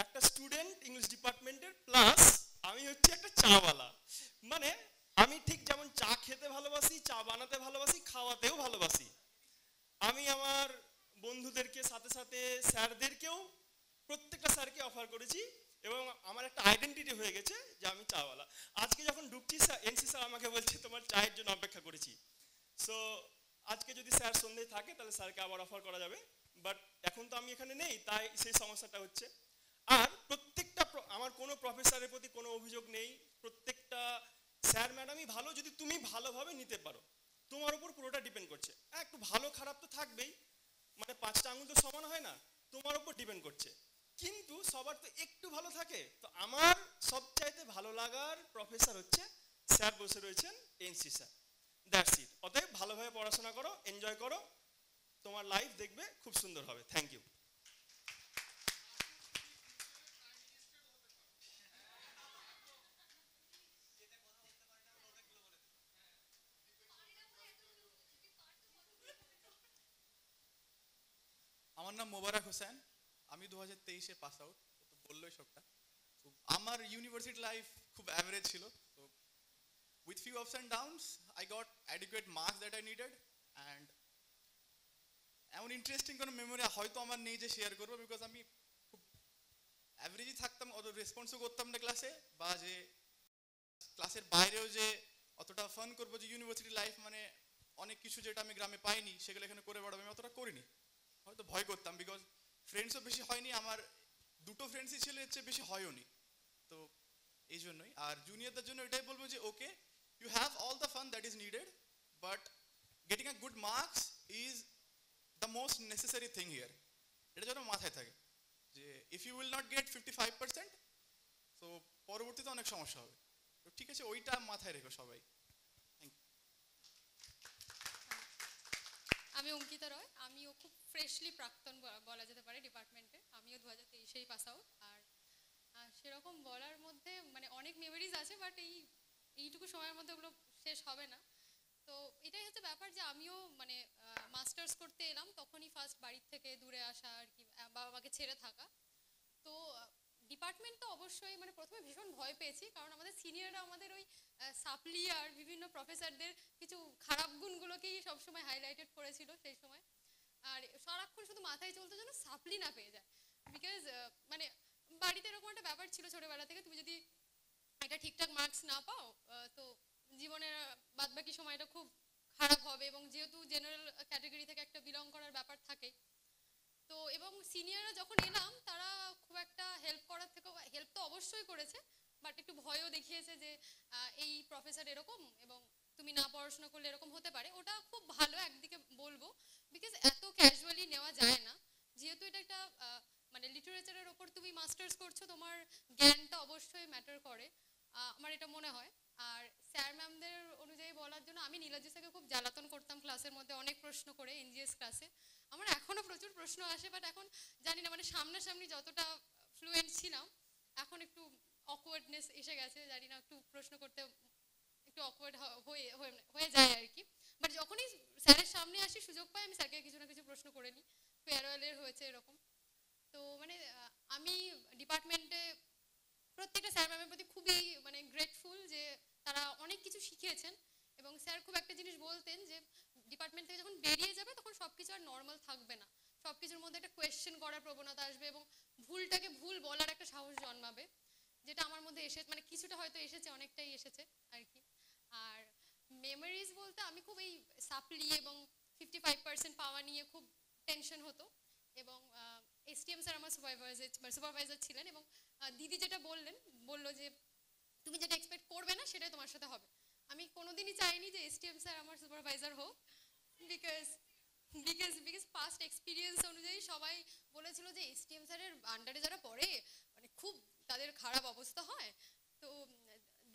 একটা স্টুডেন্ট ইংলিশ ডিপার্টমেন্টের, প্লাস আমি হচ্ছে একটা চাওয়ালা। মানে আমি ঠিক যেমন চা খেতে ভালোবাসি, চা বানাতে ভালোবাসি, খাওয়াতেও ভালোবাসি। আমি আমার বন্ধুদেরকে সাথে সাথে স্যারদেরকেও, প্রত্যেকটা স্যারকে অফার করেছি, এবং আমার একটা আইডেন্টিটি হয়ে গেছে যে আমি চাওয়ালা। আজকে যখন ঢুকছি এনসি স্যার আমাকে বলছে তোমার চায়ের জন্য অপেক্ষা করেছি। সো আজকে যদি স্যার সন্ধ্যায় থাকে তাহলে স্যারকে আবার অফার করা যাবে, বাট এখন তো আমি এখানে নেই, তাই সেই সমস্যাটা হচ্ছে। আর প্রত্যেকটা আমার কোনো প্রফেসরের প্রতি কোনো অভিযোগ নেই, প্রত্যেকটা স্যার ম্যাডামই ভালো, যদি তুমি ভালোভাবে নিতে পারো। তোমার উপর পুরোটা ডিপেন্ড করছে। একটু ভালো খারাপ তো থাকবেই, মানে 5টা আঙুল তো সমান হয় না, তোমার উপর ডিপেন্ড করছে। কিন্তু সবার তো একটু ভালো থাকে। তো আমার সবচাইতে ভালো লাগার প্রফেসর হচ্ছে স্যার বসে রয়েছেন এনসি স্যার। That's it. অতএব ভালোভাবে পড়াশোনা করো, এনজয় করো, তোমার লাইফ দেখবে খুব সুন্দর হবে। Thank you. আমার নাম মোবারক হোসেন, আমি 2023-এ পাস আউট, তো বললোই সবটা। তো আমার ইউনিভার্সিটি লাইফ খুব অ্যাভারেজ ছিল। তো with few ups and downs I got adequate marks that I needed, and এমন ইন্টারেস্টিং কোনো মেমোরি হয়তো আমার নেই যে শেয়ার করবো, বিকজ আমি খুব অ্যাভারেজই থাকতাম, অত রেসপন্সও করতাম না ক্লাসে, বা যে ক্লাসের বাইরেও যে অতটা ফান করবো, যে ইউনিভার্সিটি লাইফ মানে অনেক কিছু যেটা আমি গ্রামে পাইনি সেগুলো এখানে করে বেড়াবো, আমি অতটা করিনি। হয়তো ভয় করতাম, বিকজ ফ্রেন্ডসও বেশি হয়নি, আমার দুটো ফ্রেন্ডসই ছিল, এর চেয়ে বেশি হয়ওনি। তো এই জন্যই। আর জুনিয়রদের জন্য এটাই বলবো যে okay, you have all the fun that is needed, but getting a good marks is the most necessary thing here. এটা যেন মাথায় থাকে যে if you will not get 55%, তো পরবর্তীতে অনেক সমস্যা হবে। তো ঠিক আছে, ওইটা মাথায় রেখো সবাই। আমি অঙ্কিতা রয়, আমিও খুব ফ্রেশলি প্রাক্তন বলা যেতে পারে ডিপার্টমেন্টে, আমিও 2023-এই পাস আউট। আর সেরকম বলার মধ্যে মানে অনেক মেমোরিজ আছে, বাট এইটুকু সময়ের মধ্যে ওগুলো শেষ হবে না। তো এটাই হচ্ছে ব্যাপার যে আমিও মানে মাস্টার্স করতে এলাম, তখনই ফার্স্ট বাড়ির থেকে দূরে আসা আর কি, বাবা মাকে ছেড়ে থাকা। তো ডিপার্টমেন্ট তো অবশ্যই মানে প্রথমে ভীষণ ভয় পেয়েছি, কারণ আমাদের সিনিয়ররা আমাদের ওই সাপ্লি আর বিভিন্ন প্রফেসরদের কিছু খারাপ গুণগুলোকেই সবসময় হাইলাইটেড করেছিল সেই সময়। আর সারাক্ষণ শুধু মাথায় চলতো যেন সাপ্লি না পেয়ে যায়, বিকজ মানে বাড়িতে এরকম একটা ব্যাপার ছিল ছোটোবেলা থেকে, তুমি যদি একটা ঠিকঠাক মার্কস না পাও তো জীবনের বাদবাকি সময়টা খুব খারাপ হবে, এবং যেহেতু জেনারেল ক্যাটাগরি থেকে একটা বিলং করার ব্যাপার থাকে। তো এবং সিনিয়ররা যখন এলাম তারা খুব একটা হেল্প করার থেকেও, হেল্প তো অবশ্যই করেছে, বাট একটু ভয়ও দেখিয়েছে যে এই প্রফেসর এরকম এবং তুমি না পড়াশোনা করলে এরকম হতে পারে। ওটা খুব ভালো একদিকে বলবো, বিকজ এত ক্যাজুয়ালি নেওয়া যায় না, যেহেতু এটা একটা মানে লিটারেচারের ওপর তুমি মাস্টার্স করছো, তোমার জ্ঞানটা অবশ্যই ম্যাটার করে, আমার এটা মনে হয়। আর স্যার ম্যামদের অনুযায়ী বলার জন্য আমি নীলাজি স্যারকে খুব জ্বালাতন করতাম ক্লাসের মধ্যে, অনেক প্রশ্ন করে এনজিএস ক্লাসে। আমার এখনও প্রচুর প্রশ্ন আসে, বাট এখন জানি না মানে সামনাসামনি যতটা ফ্লুয়েন্ট ছিলাম এখন একটু অকওয়ার্ডনেস এসে গেছে, জানি না একটু প্রশ্ন করতে একটু অকওয়ার্ড হয়ে যায় আর কি। বাট যখনই স্যারের সামনে আসি সুযোগ পাই আমি স্যারকে কিছু না কিছু প্রশ্ন করে নিই, ফেয়ারওয়েলের হয়েছে এরকম। তো মানে আমি ডিপার্টমেন্টে প্রত্যেকটা স্যার ম্যামের প্রতি খুবই মানে গ্রেটফুল যে তারা অনেক কিছু শিখিয়েছেন। এবং স্যার খুব একটা জিনিস বলতেন যে ডিপার্টমেন্ট থেকে যখন বেরিয়ে যাবে তখন সব কিছু আর নর্মাল থাকবে না, সব কিছুর মধ্যে একটা কোয়েশ্চেন করার প্রবণতা আসবে এবং ভুলটাকে ভুল বলার একটা সাহস জন্মাবে, যেটা আমার মধ্যে এসে মানে কিছুটা হয়তো এসেছে, অনেকটাই এসেছে আর কি। আর মেমোরিজ বলতে আমি খুব এই সাপ্লি এবং 55% পাওয়া নিয়ে খুব টেনশন হতো, এবং এসটিএম স্যার আমার সুপারভাইজার ছিলেন, এবং দিদি যেটা বললো যে তুমি যেটা এক্সপেক্ট করবে না সেটাই তোমার সাথে হবে। আমি কোনোদিনই চাইনি যে এসটিএম স্যার আমার সুপারভাইজার হোক, বিকজ পাস্ট এক্সপিরিয়েন্স অনুযায়ী সবাই বলেছিল যে এসটিএম স্যারের আন্ডারে যারা পড়ে মানে খুব তাদের খারাপ অবস্থা হয়। তো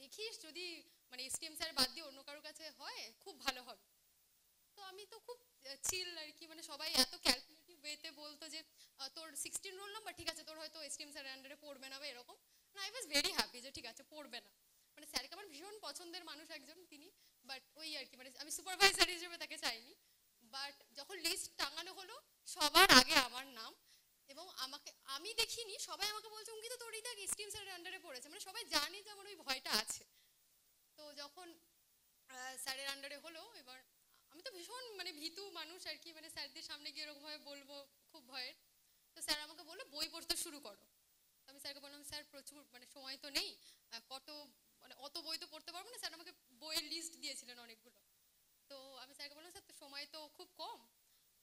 দেখিস যদি মানে এসটিএম স্যার বাদ দিয়ে অন্য কারোর কাছে হয় খুব ভালো হবে। তো আমি তো খুব চিল আর কি, মানে সবাই এত ক্যালকুলেটিভ ওয়েতে বলতো যে তোর 16 রোল নাম্বার, ঠিক আছে তোর হয়তো এসটিএম স্যারের আন্ডারে পড়বে না বা এরকম। আই ওয়াজ ভেরি হ্যাপি যে ঠিক আছে পড়বে না, মানে স্যারকে আমার ভীষণ পছন্দের মানুষ একজন তিনি, বাট ওই আর কি মানে আমি সুপারভাইজার হিসেবে তাকে চাইনি। বাট যখন লিস্ট টাঙানো হলো সবার আগে আমার নাম, এবং আমি দেখিনি, সবাই আমাকে বলছে অঙ্কিতা তোর এই দেখ এসটিএম স্যারের আন্ডারে পড়েছে, মানে সবাই জানে যে আমার ওই ভয়টা আছে। তো যখন স্যারের আন্ডারে হলো, এবার আমি তো ভীষণ মানে ভীতু মানুষ আর কি, মানে স্যারদের সামনে গিয়ে এরকমভাবে বলবো খুব ভয়ের। তো স্যার আমাকে বললো বই পড়তে শুরু করো। তো আমি স্যারকে বললাম স্যার প্রচুর মানে সময় তো নেই, কত মানে অত বই তো পড়তে পারবো না। স্যার আমাকে বইয়ের লিস্ট দিয়েছিলেন অনেকগুলো। তো আমি স্যারকে বললাম স্যার তো সময় তো খুব কম।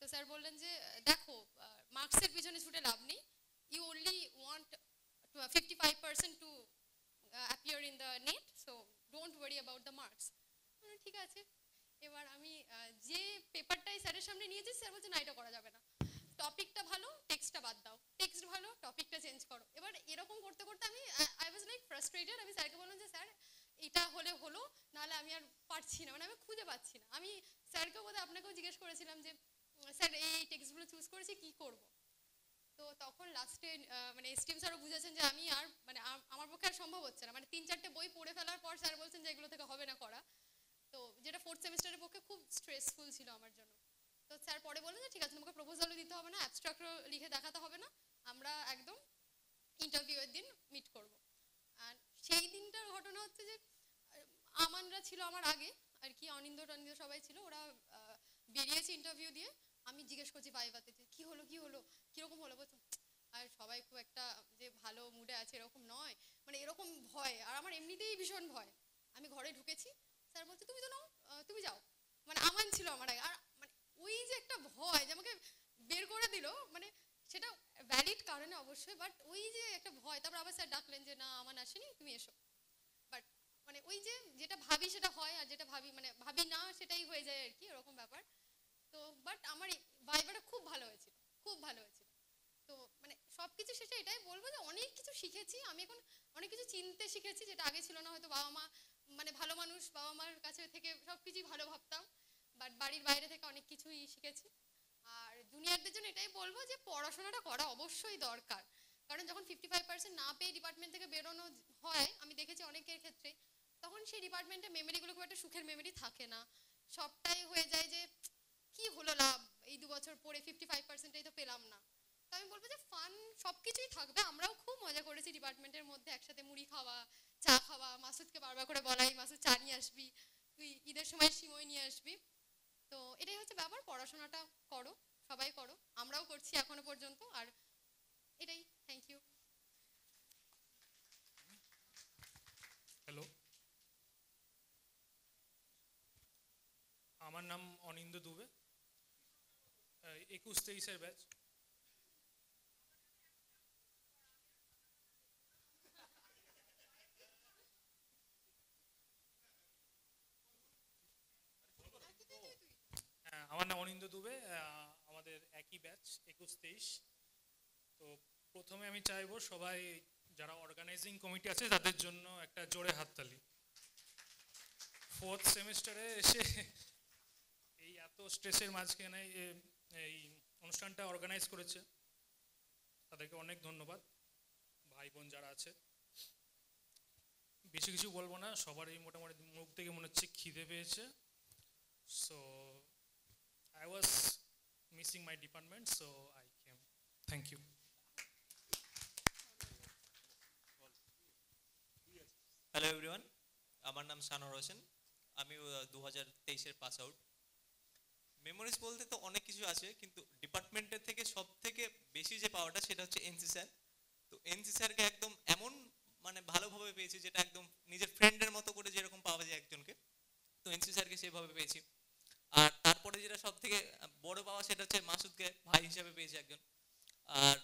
তো স্যার বললেন যে দেখো মার্কসের পিছনে ছুটে লাভ নেই, you only want 55% to appear in the net, so don't worry about the marks. ঠিক আছে। এবার আমি যে পেপারটাই স্যারের সামনে নিয়েছি স্যার বলছে না এটা করা যাবে না, টপিকটা ভালো টেক্সটটা বাদ দাও, টেক্সট ভালো টপিকটা চেঞ্জ করো। এবার এরকম করতে করতে আমি আই ওয়াজ লাইক ফ্রাস্ট্রেটেড। আমি স্যারকে বললাম যে স্যার এটা হলে হলো, নাহলে আমি আর পারছি না, মানে আমি খুঁজে পাচ্ছি না। আমি স্যারকেও বোধহয় আপনাকেও জিজ্ঞেস করেছিলাম যে স্যার এই টেক্সটগুলো চুজ করেছি কী করবো। তো তখন লাস্টে মানে এসটিএম স্যারও বুঝেছেন যে আমি আর মানে আমার পক্ষে আর সম্ভব হচ্ছে না, মানে 3-4টে বই পড়ে ফেলার পর স্যার বলছেন যে এগুলো থেকে হবে না করা। তো যেটা 4th সেমিস্টারের পক্ষে খুব স্ট্রেসফুল ছিল আমার জন্য। তো স্যার পরে বললেন যে ঠিক আছে তোমাকে প্রপোজালও দিতে হবে না, অ্যাবস্ট্রাক্টও লিখে দেখাতে হবে না, আমরা একদম ইন্টারভিউয়ের দিন মিট করব। আর সেই দিনটার ঘটনা হচ্ছে যে আমানরা ছিল আমার আগে আর কি, অনিন্দ সবাই ছিল, ওরা বেরিয়েছে ইন্টারভিউ দিয়ে। আমি জিজ্ঞেস করছি ভাইভাতে যে কী হলো কীরকম হলো, বলছো আর সবাই খুব একটা যে ভালো মুডে আছে এরকম নয়, মানে এরকম ভয়। আর আমার এমনিতেই ভীষণ ভয়। আমি ঘরে ঢুকেছি, স্যার বলছে তুমি তো নাও তুমি যাও, মানে আমান ছিল আমার আগে। আর মানে ওই যে একটা ভয় যে আমাকে বের করে দিল, মানে সেটা ভ্যালিড কারণে অবশ্যই, বাট ওই যে একটা ভয়, তারপর আবার স্যার ডাকলেন যে না আমার আসেনি তুমি এসো, বাট মানে ওই যে যেটা ভাবি সেটা হয়, আর যেটা ভাবি মানে ভাবি না সেটাই হয়ে যায় আর কি, এরকম ব্যাপার। তো বাট আমার ভাইবাটা খুব ভালো হয়েছিল, খুব ভালো হয়েছিল। তো মানে সব কিছু শেষে এটাই বলবো যে অনেক কিছু শিখেছি আমি, এখন অনেক কিছু চিনতে শিখেছি যেটা আগে ছিল না। হয়তো বাবা মা মানে ভালো মানুষ, বাবা মার কাছে থেকে সব কিছুই ভালো ভাবতাম, বাট বাড়ির বাইরে থেকে অনেক কিছুই শিখেছি। আর জুনিয়রদের জন্য এটাই বলবো যে পড়াশোনাটা করা অবশ্যই দরকার, কারণ যখন 55% না পেয়ে ডিপার্টমেন্ট থেকে বেরোনো হয়, আমি দেখেছি অনেকের ক্ষেত্রে, তখন সেই ডিপার্টমেন্টের মেমোরিগুলো খুব একটা সুখের মেমোরি থাকে না, সবটাই হয়ে যায় যে কি হলো লাভ, এই 2 বছর পড়ে 55%ই তো পেলাম না। তো আমি বলবো যে ফান সব কিছুই থাকবে, আমরাও খুব মজা করেছি ডিপার্টমেন্টের মধ্যে, একসাথে মুড়ি খাওয়া, চা খাওয়া, মাসুদকে বারবার করে বলাই মাসুদ চা নিয়ে আসবি, তুই ঈদের সময় সিমই নিয়ে আসবি। তো এটাই হচ্ছে ব্যাপার, পড়াশোনাটা করো, সবাই করো, আমরাও করছি এখনো পর্যন্ত, আর এটাই। Thank you. হ্যালো, আমার নাম অনিন্দ দুবে, 21-23 ব্যাচ। আমার নাম অনিন্দ দুবে, আমাদের একই ব্যাচ 21-23। তো প্রথমে আমি চাইবো সবাই যারা অর্গানাইজিং কমিটি আছে তাদের জন্য একটা জোরে হাততালি। 4th সেমিস্টারে এসে এই এত স্ট্রেসের মাঝখানে এই অনুষ্ঠানটা অর্গানাইজ করেছে, তাদেরকে অনেক ধন্যবাদ। ভাই বোন যারা আছে, বেশি কিছু বলবো না, সবারই মোটামুটি মুখ থেকে মনে হচ্ছে খিদে পেয়েছে। So I was missing my department, so I came. Thank you. Hello everyone, আমার নাম শানোর হোসেন, আমি 2023-এর পাস আউট। মেমোরিজ বলতে তো অনেক কিছু আছে, কিন্তু ডিপার্টমেন্টের থেকে সব থেকে বেশি যে পাওয়াটা সেটা হচ্ছে এনসি স্যার। তো এনসি স্যারকে একদম এমন মানে ভালোভাবে পেয়েছি যেটা একদম নিজের ফ্রেন্ডের মতো করে যেরকম পাওয়া যায় একজনকে, তো এনসি স্যারকে সেভাবে পেয়েছি। আর তারপরে যেটা সব থেকে বড় পাওয়া সেটা হচ্ছে মাসুদকে ভাই হিসাবে পেয়েছি একজন। আর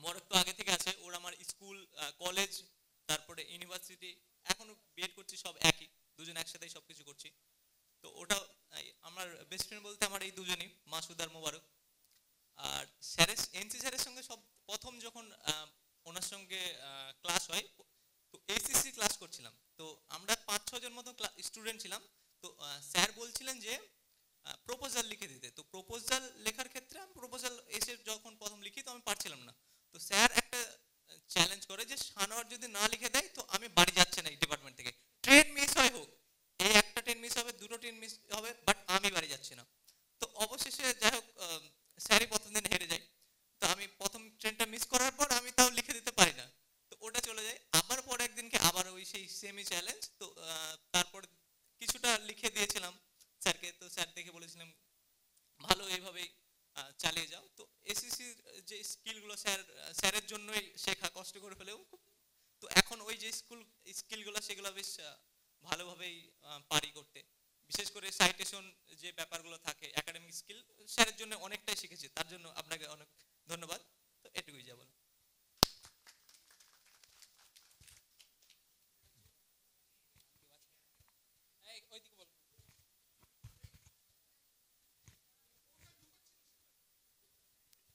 মরক তো আগে থেকে আছে, ওর আমার স্কুল, কলেজ, তারপরে ইউনিভার্সিটি, এখনো বিএড করছি, সব একই, দুজন একসাথেই সব কিছু করছি। তো ওটা আমার বেস্ট ফ্রেন্ড বলতে আমার এই দুজনই, মাসুদ আর মোবারক। আর স্যারের এনসি স্যারের সঙ্গে সব প্রথম যখন ওনার সঙ্গে ক্লাস হয়, তো এসিসি ক্লাস করছিলাম, তো আমরা 5-6 জন মতো স্টুডেন্ট ছিলাম। তো স্যার বলছিলেন যে প্রপোজাল লিখে দিতে, তো প্রপোজাল লেখার ক্ষেত্রে আমি প্রপোজাল এসে যখন প্রথম লিখি তো আমি পারছিলাম না। তো স্যার একটা চ্যালেঞ্জ করে যে শানোয়ার যদি না লিখে দেয় তো আমি বাড়ি যাচ্ছে না এই ডিপার্টমেন্ট থেকে, ট্রেন মিস হয় হোক, এই একটা ট্রেন মিস হবে, 2টো ট্রেন মিস হবে, বাট আমি বাড়ি যাচ্ছি না। তো অবশেষে যাই হোক স্যারই প্রথম দিন হেরে যায়। তো আমি প্রথম ট্রেনটা মিস করার পর আমি তাও লিখে দিতে পারি না, তো ওটা চলে যায়। আবার পরে একদিনকে আবার ওই সেই সেমি চ্যালেঞ্জ, তো তারপর কিছুটা লিখে দিয়েছিলাম স্যারকে, তো স্যার দেখে বলেছিলাম ভালো, এইভাবেই চালিয়ে যাও। তো এসিসির যে স্কিলগুলো স্যারের জন্যই শেখা, কষ্ট করে হলেও, তো এখন ওই যে স্কিলগুলো সেগুলো বেশ ভালোভাবেই পারি করতে। বিশেষ করে সাইটেশন যে ব্যাপারগুলো থাকে, একাডেমিক স্কিল, স্যারের জন্য অনেকটাই শিখেছি, তার জন্য আপনাকে অনেক ধন্যবাদ। তো এটুকুই যা বলো।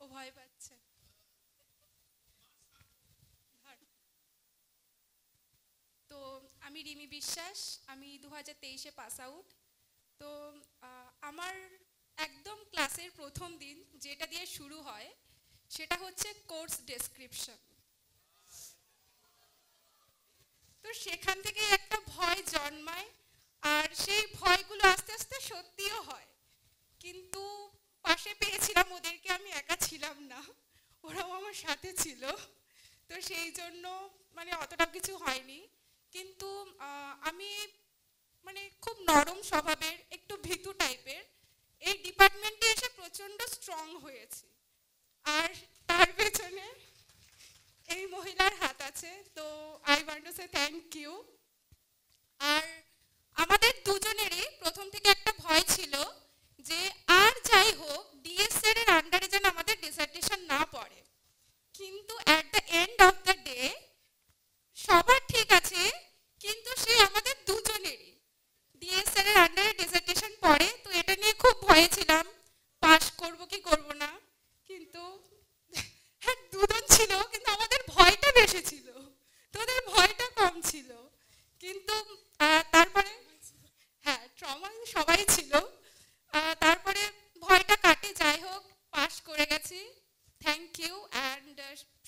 ও ভয় পাচ্ছে। তো আমি রিমি বিশ্বাস, আমি 2023-এ পাস আউট। তো আমার একদম ক্লাসের প্রথম দিন যেটা দিয়ে শুরু হয় সেটা হচ্ছে কোর্স ডেসক্রিপশন। তো সেখান থেকে একটা ভয় জন্মায়, আর সেই ভয়গুলো আস্তে আস্তে সত্যিও হয়। কিন্তু পাশে পেয়েছিলাম ওদেরকে, আমি একা ছিলাম না, ওরাও আমার সাথে ছিল। তো সেই জন্য মানে অতটা কিছু হয়নি। কিন্তু আমি মানে খুব নরম স্বভাবের, একটু ভীতু টাইপের, এই ডিপার্টমেন্টে এসে প্রচণ্ড স্ট্রং হয়েছি। আর তার পেছনে এই মহিলার হাত আছে। তো I want to say thank you. আর আমাদের দুজনেরই প্রথম থেকে একটা ভয় ছিল যে আর যাই হোক ডিএসএর এর আন্ডারে যেন আমাদের ডিসার্টেশন না পড়ে, কিন্তু at the end of the day সবার ঠিক আছে, কিন্তু সে আমাদের দুজনেরই ডিএসএর এর আন্ডারে ডিসার্টেশন পড়ে। তো এটা নিয়ে খুব ভয়ে ছিলাম পাস করব কি করব না, কিন্তু হ্যাঁ দুজন ছিল, কিন্তু আমাদের ভয়টা বেশি ছিল, তোদের ভয়টা কম ছিল। কিন্তু তারপরে হ্যাঁ ট্রমা সবাই ছিল, তারপরে ভয়টা কাটে, যাই হোক পাস করে গেছি। থ্যাংক ইউ, অ্যান্ড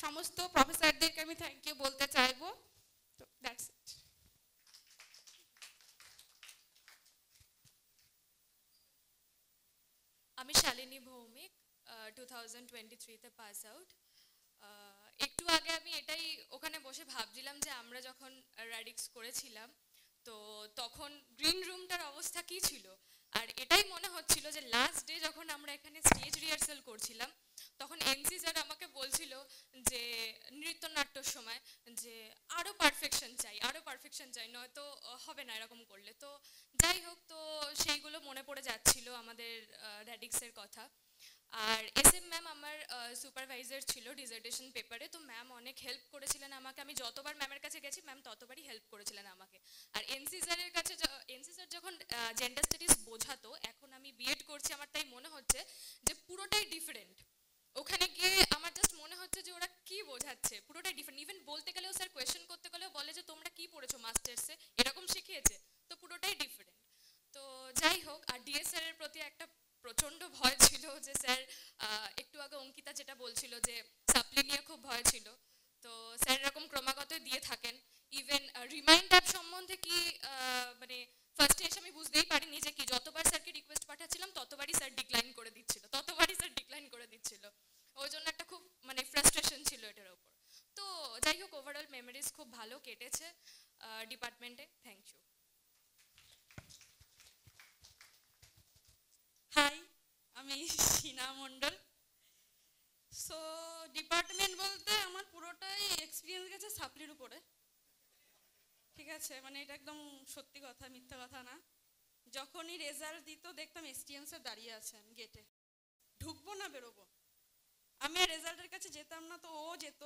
সমস্ত প্রফেসরদেরকে আমি থ্যাংক ইউ বলতে চাইবো। তো দ্যাটস ইট। আমি শালিনী ভৌমিক, 2023-তে পাস আউট। একটু আগে আমি এটাই ওখানে বসে ভাবছিলাম যে আমরা যখন র্যাডিক্স করেছিলাম তো তখন গ্রিন রুমটার অবস্থা কী ছিল, আর এটাই মনে হচ্ছিল যে লাস্ট ডে যখন আমরা এখানে স্টেজ রিহার্সাল করছিলাম তখন এনসি স্যার আমাকে বলছিল যে নৃত্যনাট্যর সময় যে আরও পারফেকশন চাই, নয়তো হবে না এরকম করলে। তো যাই হোক, তো সেইগুলো মনে পড়ে যাচ্ছিল আমাদের র্যাডিক্সের কথা। আর এস এম ম্যাম আমার সুপারভাইজার ছিল ডিজার্টেশন পেপারে, তো ম্যাম অনেক হেল্প করেছিলেন আমাকে। আমি যতবার ম্যামের কাছে গেছি ম্যাম ততবারই হেল্প করেছিলেন আমাকে। আর এনসি স্যারের কাছে এনসি স্যার যখন জেন্ডার স্টাডিজ বোঝাতো, এখন আমি বিএড করছি, আমার তাই মনে হচ্ছে যে পুরোটাই ডিফারেন্ট। ওখানে গিয়ে আমার জাস্ট মনে হচ্ছে যে ওরা কি বোঝাচ্ছে পুরোটাই ডিফারেন্ট। ইভেন বলতে গেলেও স্যার কোয়েশ্চেন করতে গেলেও বলে যে তোমরা কি পড়েছো মাস্টার্সে, এরকম শিখিয়েছে, তো পুরোটাই ডিফারেন্ট। তো যাই হোক, আর ডিএস স্যারের প্রতি একটা প্রচণ্ড ভয় ছিল যে স্যার একটু আগে অঙ্কিতা যেটা বলছিল যে সাপ্লি নিয়ে খুব ভয় ছিল, তো স্যার এরকম ক্রমাগতই দিয়ে থাকেন। ইভেন রিমাইন্ড অ্যাপ সম্বন্ধে কি মানে ফার্স্টে এসে আমি বুঝতেই পারিনি যে কি, যতবার স্যারকে রিকোয়েস্ট পাঠাচ্ছিলাম ততবারই স্যার ডিক্লাইন করে দিচ্ছিল, ওই জন্য একটা খুব মানে ফ্রাস্ট্রেশন ছিল এটার ওপর। তো যাই হোক, ওভারঅল মেমোরিজ খুব ভালো কেটেছে ডিপার্টমেন্টে। Thank you. হাই, আমি শিনা মণ্ডল। সো ডিপার্টমেন্ট বলতে আমার পুরোটাই এক্সপিরিয়েন্স গেছে সাপ্লির উপরে, ঠিক আছে, মানে এটা একদম সত্যি কথা, মিথ্যা কথা না। যখনই রেজাল্ট দিত দেখতাম এসটিএম স্যার দাঁড়িয়ে আছেন গেটে, ঢুকবো না বেরোবো। আমি আর রেজাল্টের কাছে যেতাম না, তো ও যেত,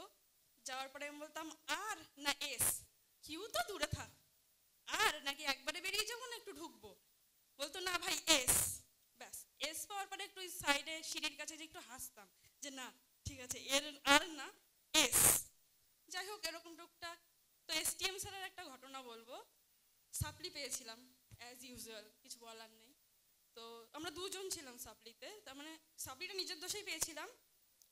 যাওয়ার পরে আমি বলতাম আর না এস, কিউ তো দূরে থাক, আর নাকি একবারে বেরিয়ে যাবো না একটু ঢুকবো, বলতো না ভাই এস। ব্যাস, এস পাওয়ার পরে একটু সাইডে সিঁড়ির কাছে যে একটু হাসতাম যে না ঠিক আছে এর আর না এস। যাই হোক, এরকম টুকটাক। তো এসটিএম স্যারের একটা ঘটনা বলবো। সাপ্লি পেয়েছিলাম অ্যাজ ইউজুয়াল, কিছু বলার নেই। তো আমরা দুজন ছিলাম সাপ্লিতে, তার মানে সাপ্লিটা নিজের দোষেই পেয়েছিলাম।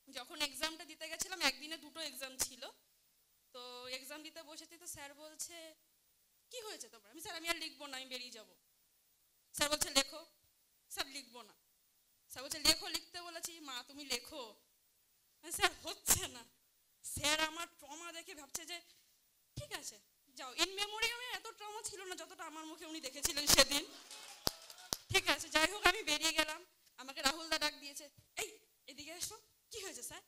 যখন এক্সামটা দিতে গেছিলাম, একদিনে দুটো এক্সাম ছিল, তো এক্সাম দিতে বসেছি, তো স্যার বলছে কি হয়েছে তোমার? আমি আর লিখবো না, আমি বেরিয়ে যাবো। স্যার বলছে লেখো। স্যার লিখবো না। স্যার বলছে লেখো, লিখতে বলেছি মা তুমি লেখো। স্যার হচ্ছে না। স্যার আমার ট্রমা দেখে ভাবছে যে ঠিক আছে যাও, ইন মেমোরি আমি এত ট্রমা ছিল না যতটা আমার মুখে উনি দেখেছিলেন সেদিন, ঠিক আছে। যাই হোক, আমি বেরিয়ে গেলাম। আমাকে রাহুলদা ডাক দিয়েছে, এই এদিকে এসো। কি হয়েছে স্যার?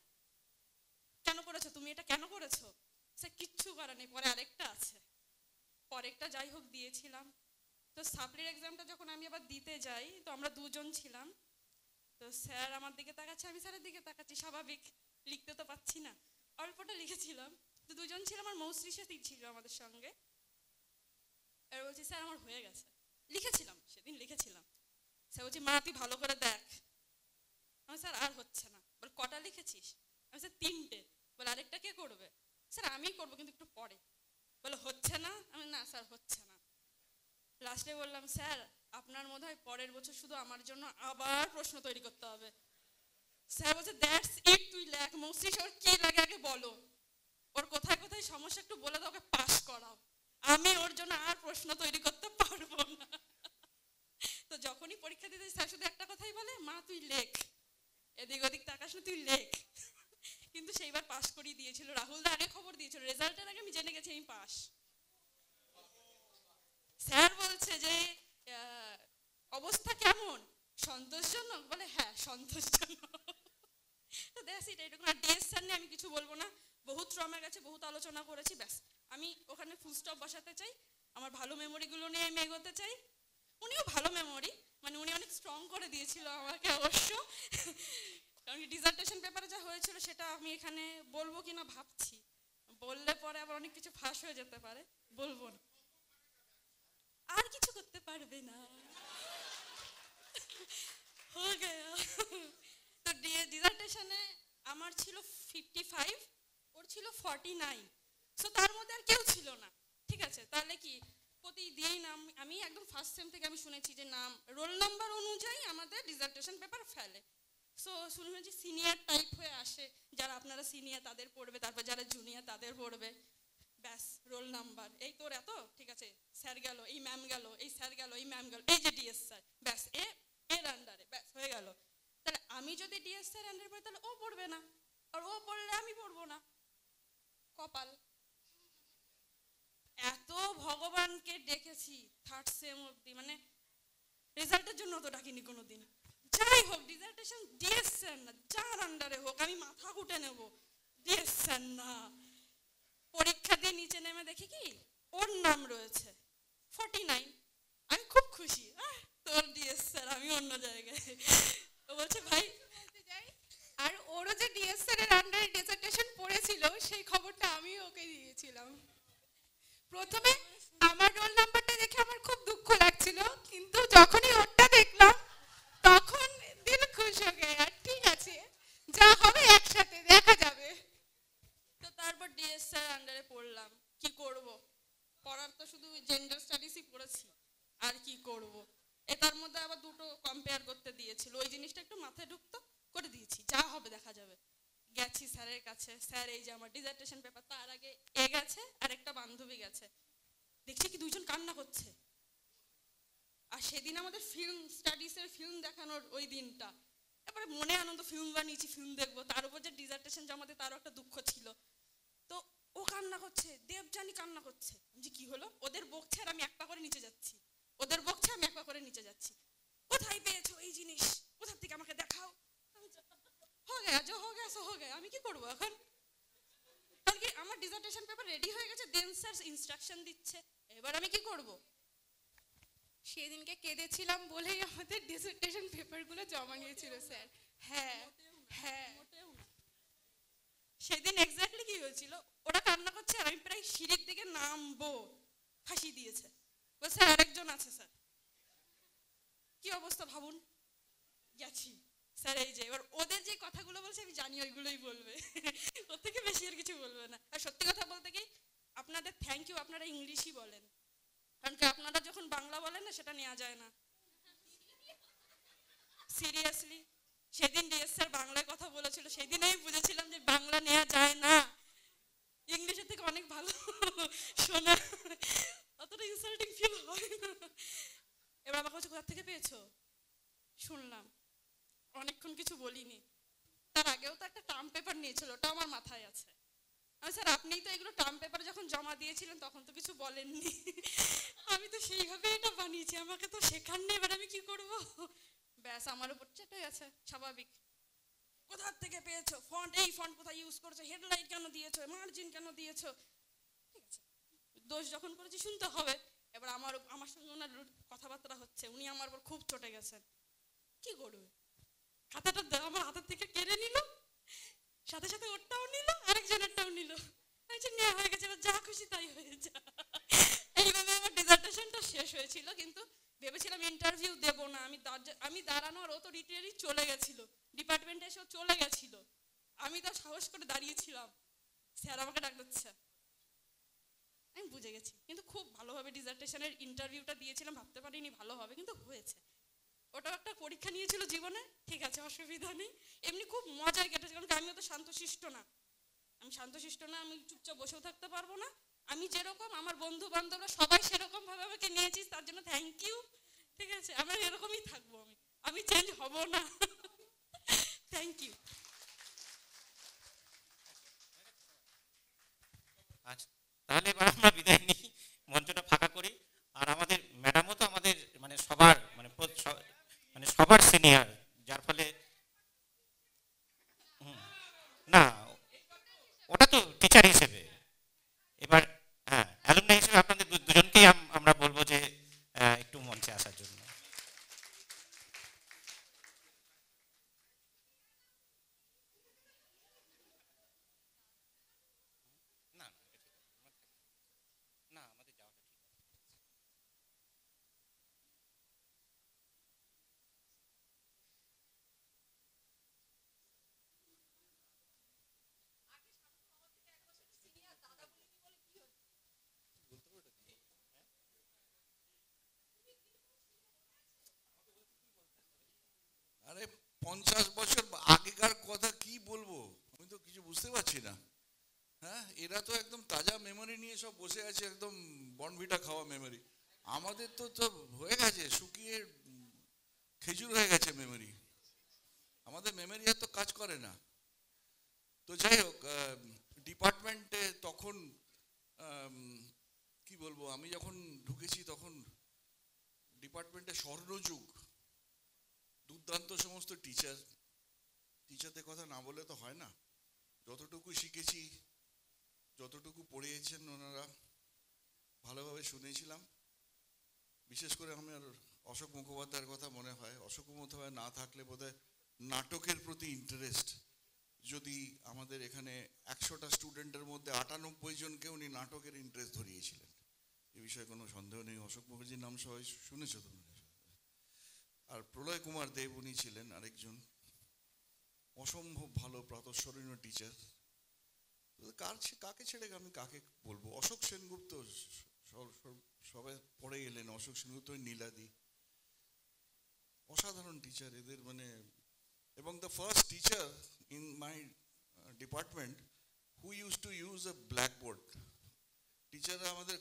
কেন করেছো তুমি এটা, কেন করেছো? স্যার কিচ্ছু করার নেই, পরে আরেকটা আছে। পরেরটা যাই হোক দিয়েছিলাম। তো সাপ্লির এক্সামটা যখন আমি আবার দিতে যাই, তো আমরা দুজন ছিলাম। তো স্যার আমার দিকে তাকাচ্ছে, আমি স্যারের দিকে তাকাচ্ছি, স্বাভাবিক, লিখতে তো পাচ্ছি না, অল্পটা লিখেছিলাম। তো দুজন ছিলাম, আর মৌশ্রী সাথী ছিল আমাদের সঙ্গে। আর বলছি স্যার আমার হয়ে গেছে, লিখেছিলাম সেদিন লিখেছিলাম। স্যার বলছি মা তুই ভালো করে দেখ। আমি স্যার আর হচ্ছে না। বল কটা লিখেছিস? আমি স্যার 3টে। বলে আরেকটা কে করবে? স্যার আমিই করবো, কিন্তু একটু পরে। বলে হচ্ছে না? আমি না স্যার হচ্ছে না। লাস্টে বললাম স্যার আপনার মনে হয় পরের বছর শুধু আমার জন্য আবার প্রশ্ন তৈরি করতে হবে। স্যার বলছে দ্যাটস ইট, তুই লেখ। মৌসি ওর কি লাগে আগে বলো, ওর কোথায় কোথায় সমস্যা একটু বলে দাও, ওকে পাস করাও, আমি ওর জন্য আর প্রশ্ন তৈরি করতে পারবো না। তো যখনই পরীক্ষা দিতে স্যার শুধু একটা কথাই বলে, মা তুই লেখ, এদিক ওদিক তাকাস না, তুই লেখ। কিন্তু সেইবার পাস করিয়ে দিয়েছিল। রাহুলদা আগে খবর দিয়েছিল, রেজাল্টের আগে আমি জেনে গেছি আমি পাস। স্যার বলছে যে অবস্থা কেমন, সন্তোষজনক? বলে হ্যাঁ সন্তোষজনক। তো দ্যাটস ইট, এইটুকু। আর ডিএস স্যার নিয়ে আমি কিছু বলবো না, বহুত ট্রমা গেছে, বহুত আলোচনা করেছি, ব্যাস আমি ওখানে ফুল স্টপ বসাতে চাই। আমার ভালো মেমোরিগুলো নিয়ে আমি এগোতে চাই। উনিও ভালো মেমোরি, মানে উনি অনেক স্ট্রং করে দিয়েছিল আমাকে অবশ্য, কারণ ডিসার্টেশন পেপারে যা হয়েছিল সেটা আমি এখানে বলবো কিনা ভাবছি, বললে পরে আবার অনেক কিছু ফাঁস হয়ে যেতে পারে, বলবো না, আর কিছু করতে পারবে না। হয়ে গেল। তো ডিসার্টেশনে আমার ছিল 55, ওর ছিল 49, সো তার মধ্যে আর কেউ ছিল না। ঠিক আছে, তাহলে কি প্রতিদিন আমি একদম ফার্স্ট সেম থেকে আমি শুনেছি যে নাম রোল নাম্বার অনুযায়ী আমাদের ডিসার্টেশন পেপার ফেলে। সো শুনেছি সিনিয়র টাইপ হয়ে আসে, যারা আপনারা সিনিয়র তাদের পড়বে, তারপর যারা জুনিয়র তাদের পড়বে, ব্যাস রোল নাম্বার, এই তোর এত, ঠিক আছে স্যার গেল, এই ম্যাম গেল, এই স্যার গেল, এই ম্যাম গেল, এই যে ডিএস স্যার, ব্যাস এর আন্ডারে ব্যাস হয়ে গেল। তাহলে আমি যদি ডিএস স্যার আন্ডারে পড়ি তাহলে ও পড়বে না, আর ও পড়লে আমি পড়বো না, কপাল। এত ভগবানকে ডেকেছি থার্ড সেম অবধি, মানে রেজাল্টের জন্য তো ডাকিনি কোনোদিন। যাই হোক ডিসার্টেশন ডিএস স্যার না, যার আন্ডারে হোক আমি মাথা কুটে নেব, ডিএস স্যার না। পরীক্ষা দিয়ে নিচে নেমে দেখি কি ওর নাম রয়েছে 49, আমি খুব খুশি, তোর ডিএস স্যার, আমি অন্য জায়গায়। ও বলছে ভাই বলতে যাই, আর ওরও যে ডিএস স্যারের আন্ডারে ডিসার্টেশন পড়েছিল সেই খবরটা আমি ওকে দিয়েছিলাম। প্রথমে আমার রোল নাম্বারটা দেখে আমার খুব দুঃখ লাগছিল, কিন্তু যখনই ওরটা দেখলাম তখন দিল খুশ হয়ে গেল, আর ঠিক আছে যা হবে একসাথে দেখা যাবে। তো তারপর ডিএস স্যার আন্ডারে পড়লাম, কি করব, পড়ার তো শুধু জেন্ডার স্টাডিজই পড়েছি, আর কি করব। তার মধ্যে আবার দুটো কম্পেয়ার করতে দিয়েছিল, ওই জিনিসটা একটু মাথায় ঢুকতো, করে দিয়েছি, যা হবে দেখা যাবে। গেছি স্যারের কাছে, স্যার এই যে আমার ডিসার্টেশন পেপার, তার আগে গেছে আর একটা বান্ধবী গেছে, দেখছি কি দুইজন কান্না করছে। আর সেদিন আমাদের ফিল্ম স্টাডিজের ফিল্ম দেখানোর ওই দিনটা, এবারে মনে আনন্দ, ফিল্ম বানিয়েছি, ফিল্ম দেখবো, তার উপর যে ডিসার্টেশন জমাতে তারও একটা দুঃখ ছিল। তো ও কান্না করছে, দেবজানি কান্না করছে, যে কি হলো, ওদের বকছে আর আমি এক পা করে নিচে যাচ্ছি, ওদের বকছে আমি এক পা করে নিচে যাচ্ছি, কোথায় পেয়েছো এই জিনিস, কোথা থেকে আমাকে দেখাও, হো গেয়া যো হো গেয়া সো হো গেয়া, আমি কি করবো এখন। কারণ কি আমার ডিসার্টেশন পেপার রেডি হয়ে গেছে, দেন স্যার ইনস্ট্রাকশন দিচ্ছে, এবার আমি কি করব। সেদিনকে কেঁদেছিলাম বলেই আমাদের ডিসার্টেশন পেপারগুলো জমা নিয়েছিল স্যার। হ্যাঁ হ্যাঁ, সেদিন এক্স্যাক্টলি কি হয়েছিল, ওরা কান্না করছে আর আমি প্রায় সিঁড়ির দিকে নামবো, ফাঁসি দিয়েছে, বলছে আরেকজন আছে স্যার, কি অবস্থা ভাবুন। গেছি স্যার এই যে, এবার ওদের যে কথাগুলো বলছে আমি জানি ওইগুলোই বলবে, ওর থেকে বেশি আর কিছু বলবে না। আর সত্যি কথা বলতে কি আপনাদের থ্যাংক ইউ, আপনারা ইংলিশই বলেন, কারণ কি আপনারা যখন বাংলা বলেন না সেটা নেওয়া যায় না, সিরিয়াসলি। সেদিন ডিএস স্যার বাংলায় কথা বলেছিল, সেদিন আমি বুঝেছিলাম যে বাংলা নেওয়া যায় না, ইংলিশের থেকে অনেক ভালো শোনা, অতটা ইনসাল্টিং ফিল হয় না। এবার আমার কাছে কোথা থেকে পেয়েছো শুনলাম, অনেকক্ষণ কিছু বলিনি, তার আগেও তো একটা টার্ম পেপার নিয়েছিল, ওটা আমার মাথায় আছে। আমি স্যার আপনিই তো এগুলো টার্ম পেপার যখন জমা দিয়েছিলেন তখন তো কিছু বলেননি, আমি তো সেইভাবে এটা বানিয়েছি, আমাকে তো শেখার নেই, এবার আমি কি করব। ব্যাস আমার উপর চেপে গেছে, স্বাভাবিক। কোথা থেকে পেয়েছো ফন্ট, এই ফন্ট কোথায় ইউজ করছো, হেডলাইট কেন দিয়েছো, মার্জিন কেন দিয়েছো, ঠিক আছে দোষ যখন করেছি শুনতে হবে। এবার আমার সঙ্গে ওনার কথাবার্তা হচ্ছে, উনি আমার উপর খুব চটে গেছেন, কি করবে, খাতাটা আমার হাতের থেকে কেড়ে নিল, সাথে সাথে ওরটাও নিল আরেকজনেরটাও নিল, নেওয়া হয়ে গেছে, যা খুশি তাই হয়ে যা। এইভাবে আমার ডিসার্টেশনটা শেষ হয়েছিল, কিন্তু ভেবেছিলাম ইন্টারভিউ দেবো না, আমি দাঁড়ানো আর ও তো রিটায়ারি চলে গেছিল, ডিপার্টমেন্টে এসেও চলে গেছিল, আমি তো সাহস করে দাঁড়িয়েছিলাম, স্যার আমাকে ডাক দিচ্ছে, আমি বুঝে গেছি। কিন্তু খুব ভালোভাবে ডিসার্টেশনের ইন্টারভিউটা দিয়েছিলাম, ভাবতে পারিনি ভালো হবে, কিন্তু হয়েছে। ওটাও একটা পরীক্ষা নিয়েছিল জীবনে, ঠিক আছে অসুবিধা নেই, এমনি খুব মজায় কেটেছে, কারণ আমিও তো শান্তশিষ্ট না, আমি চুপচাপ বসেও থাকতে পারবো না, আমি যেরকম আমার বন্ধু বান্ধবরা সবাই সেরকম ভাবে আমাকে নিয়েছিস, তার জন্য থ্যাংক ইউ, ঠিক আছে আমার এরকমই থাকবো, আমি চেঞ্জ হব না, থ্যাংক ইউ। আচ্ছা তাহলে এবার আমরা বিদায় নিই, মঞ্চটা ফাঁকা করি। আর আমাদের ম্যাডামও তো আমাদের মানে সবার সিনিয়র, যার ফলে না ওটা তো টিচার হিসেবে, এবার হ্যাঁ অ্যালুমনাই হিসেবে আপনাদের দুজনকেই আমরা বলবো যে একটু মঞ্চে আসার জন্য। বুঝতে পারছি না। হ্যাঁ, এরা তো একদম তাজা মেমোরি নিয়ে সব বসে আছে, একদম বনভিটা খাওয়া মেমোরি। আমাদের তো তো হয়ে গেছে, শুকিয়ে খেজুর হয়ে গেছে মেমোরি। আমাদের মেমোরি আর তো কাজ করে না। তো যাই হোক, ডিপার্টমেন্টে তখন কি বলবো, আমি যখন ঢুকেছি তখন ডিপার্টমেন্টে স্বর্ণযুগ, দুর্দান্ত সমস্ত টিচারদের কথা না বলে তো হয় না। যতটুকু শিখেছি, যতটুকু পড়িয়েছেন ওনারা, ভালোভাবে শুনেছিলাম। বিশেষ করে আমার অশোক মুখোপাধ্যায়ের কথা মনে হয়। অশোক মুখোপাধ্যায় না থাকলে বোধহয় নাটকের প্রতি ইন্টারেস্ট, যদি আমাদের এখানে 100টা স্টুডেন্টের মধ্যে 98 জনকে উনি নাটকের ইন্টারেস্ট ধরিয়েছিলেন, এ বিষয়ে কোনো সন্দেহ নেই। অশোক মুখার্জির নাম সবাই শুনেছ তোমরা। আর প্রলয় কুমার দেব উনি ছিলেন আরেকজন অসম্ভব ভালো প্রাতঃস্মরণীয় টিচার। কাকে ছেড়ে আমি কাকে বলবো? অশোক সেনগুপ্ত সবাই পড়ে গেলেন। অশোক সেনগুপ্ত, নীলাদি, অসাধারণ টিচার এদের মানে। এবং the first teacher in my department who use to use a blackboard. টিচাররা আমাদের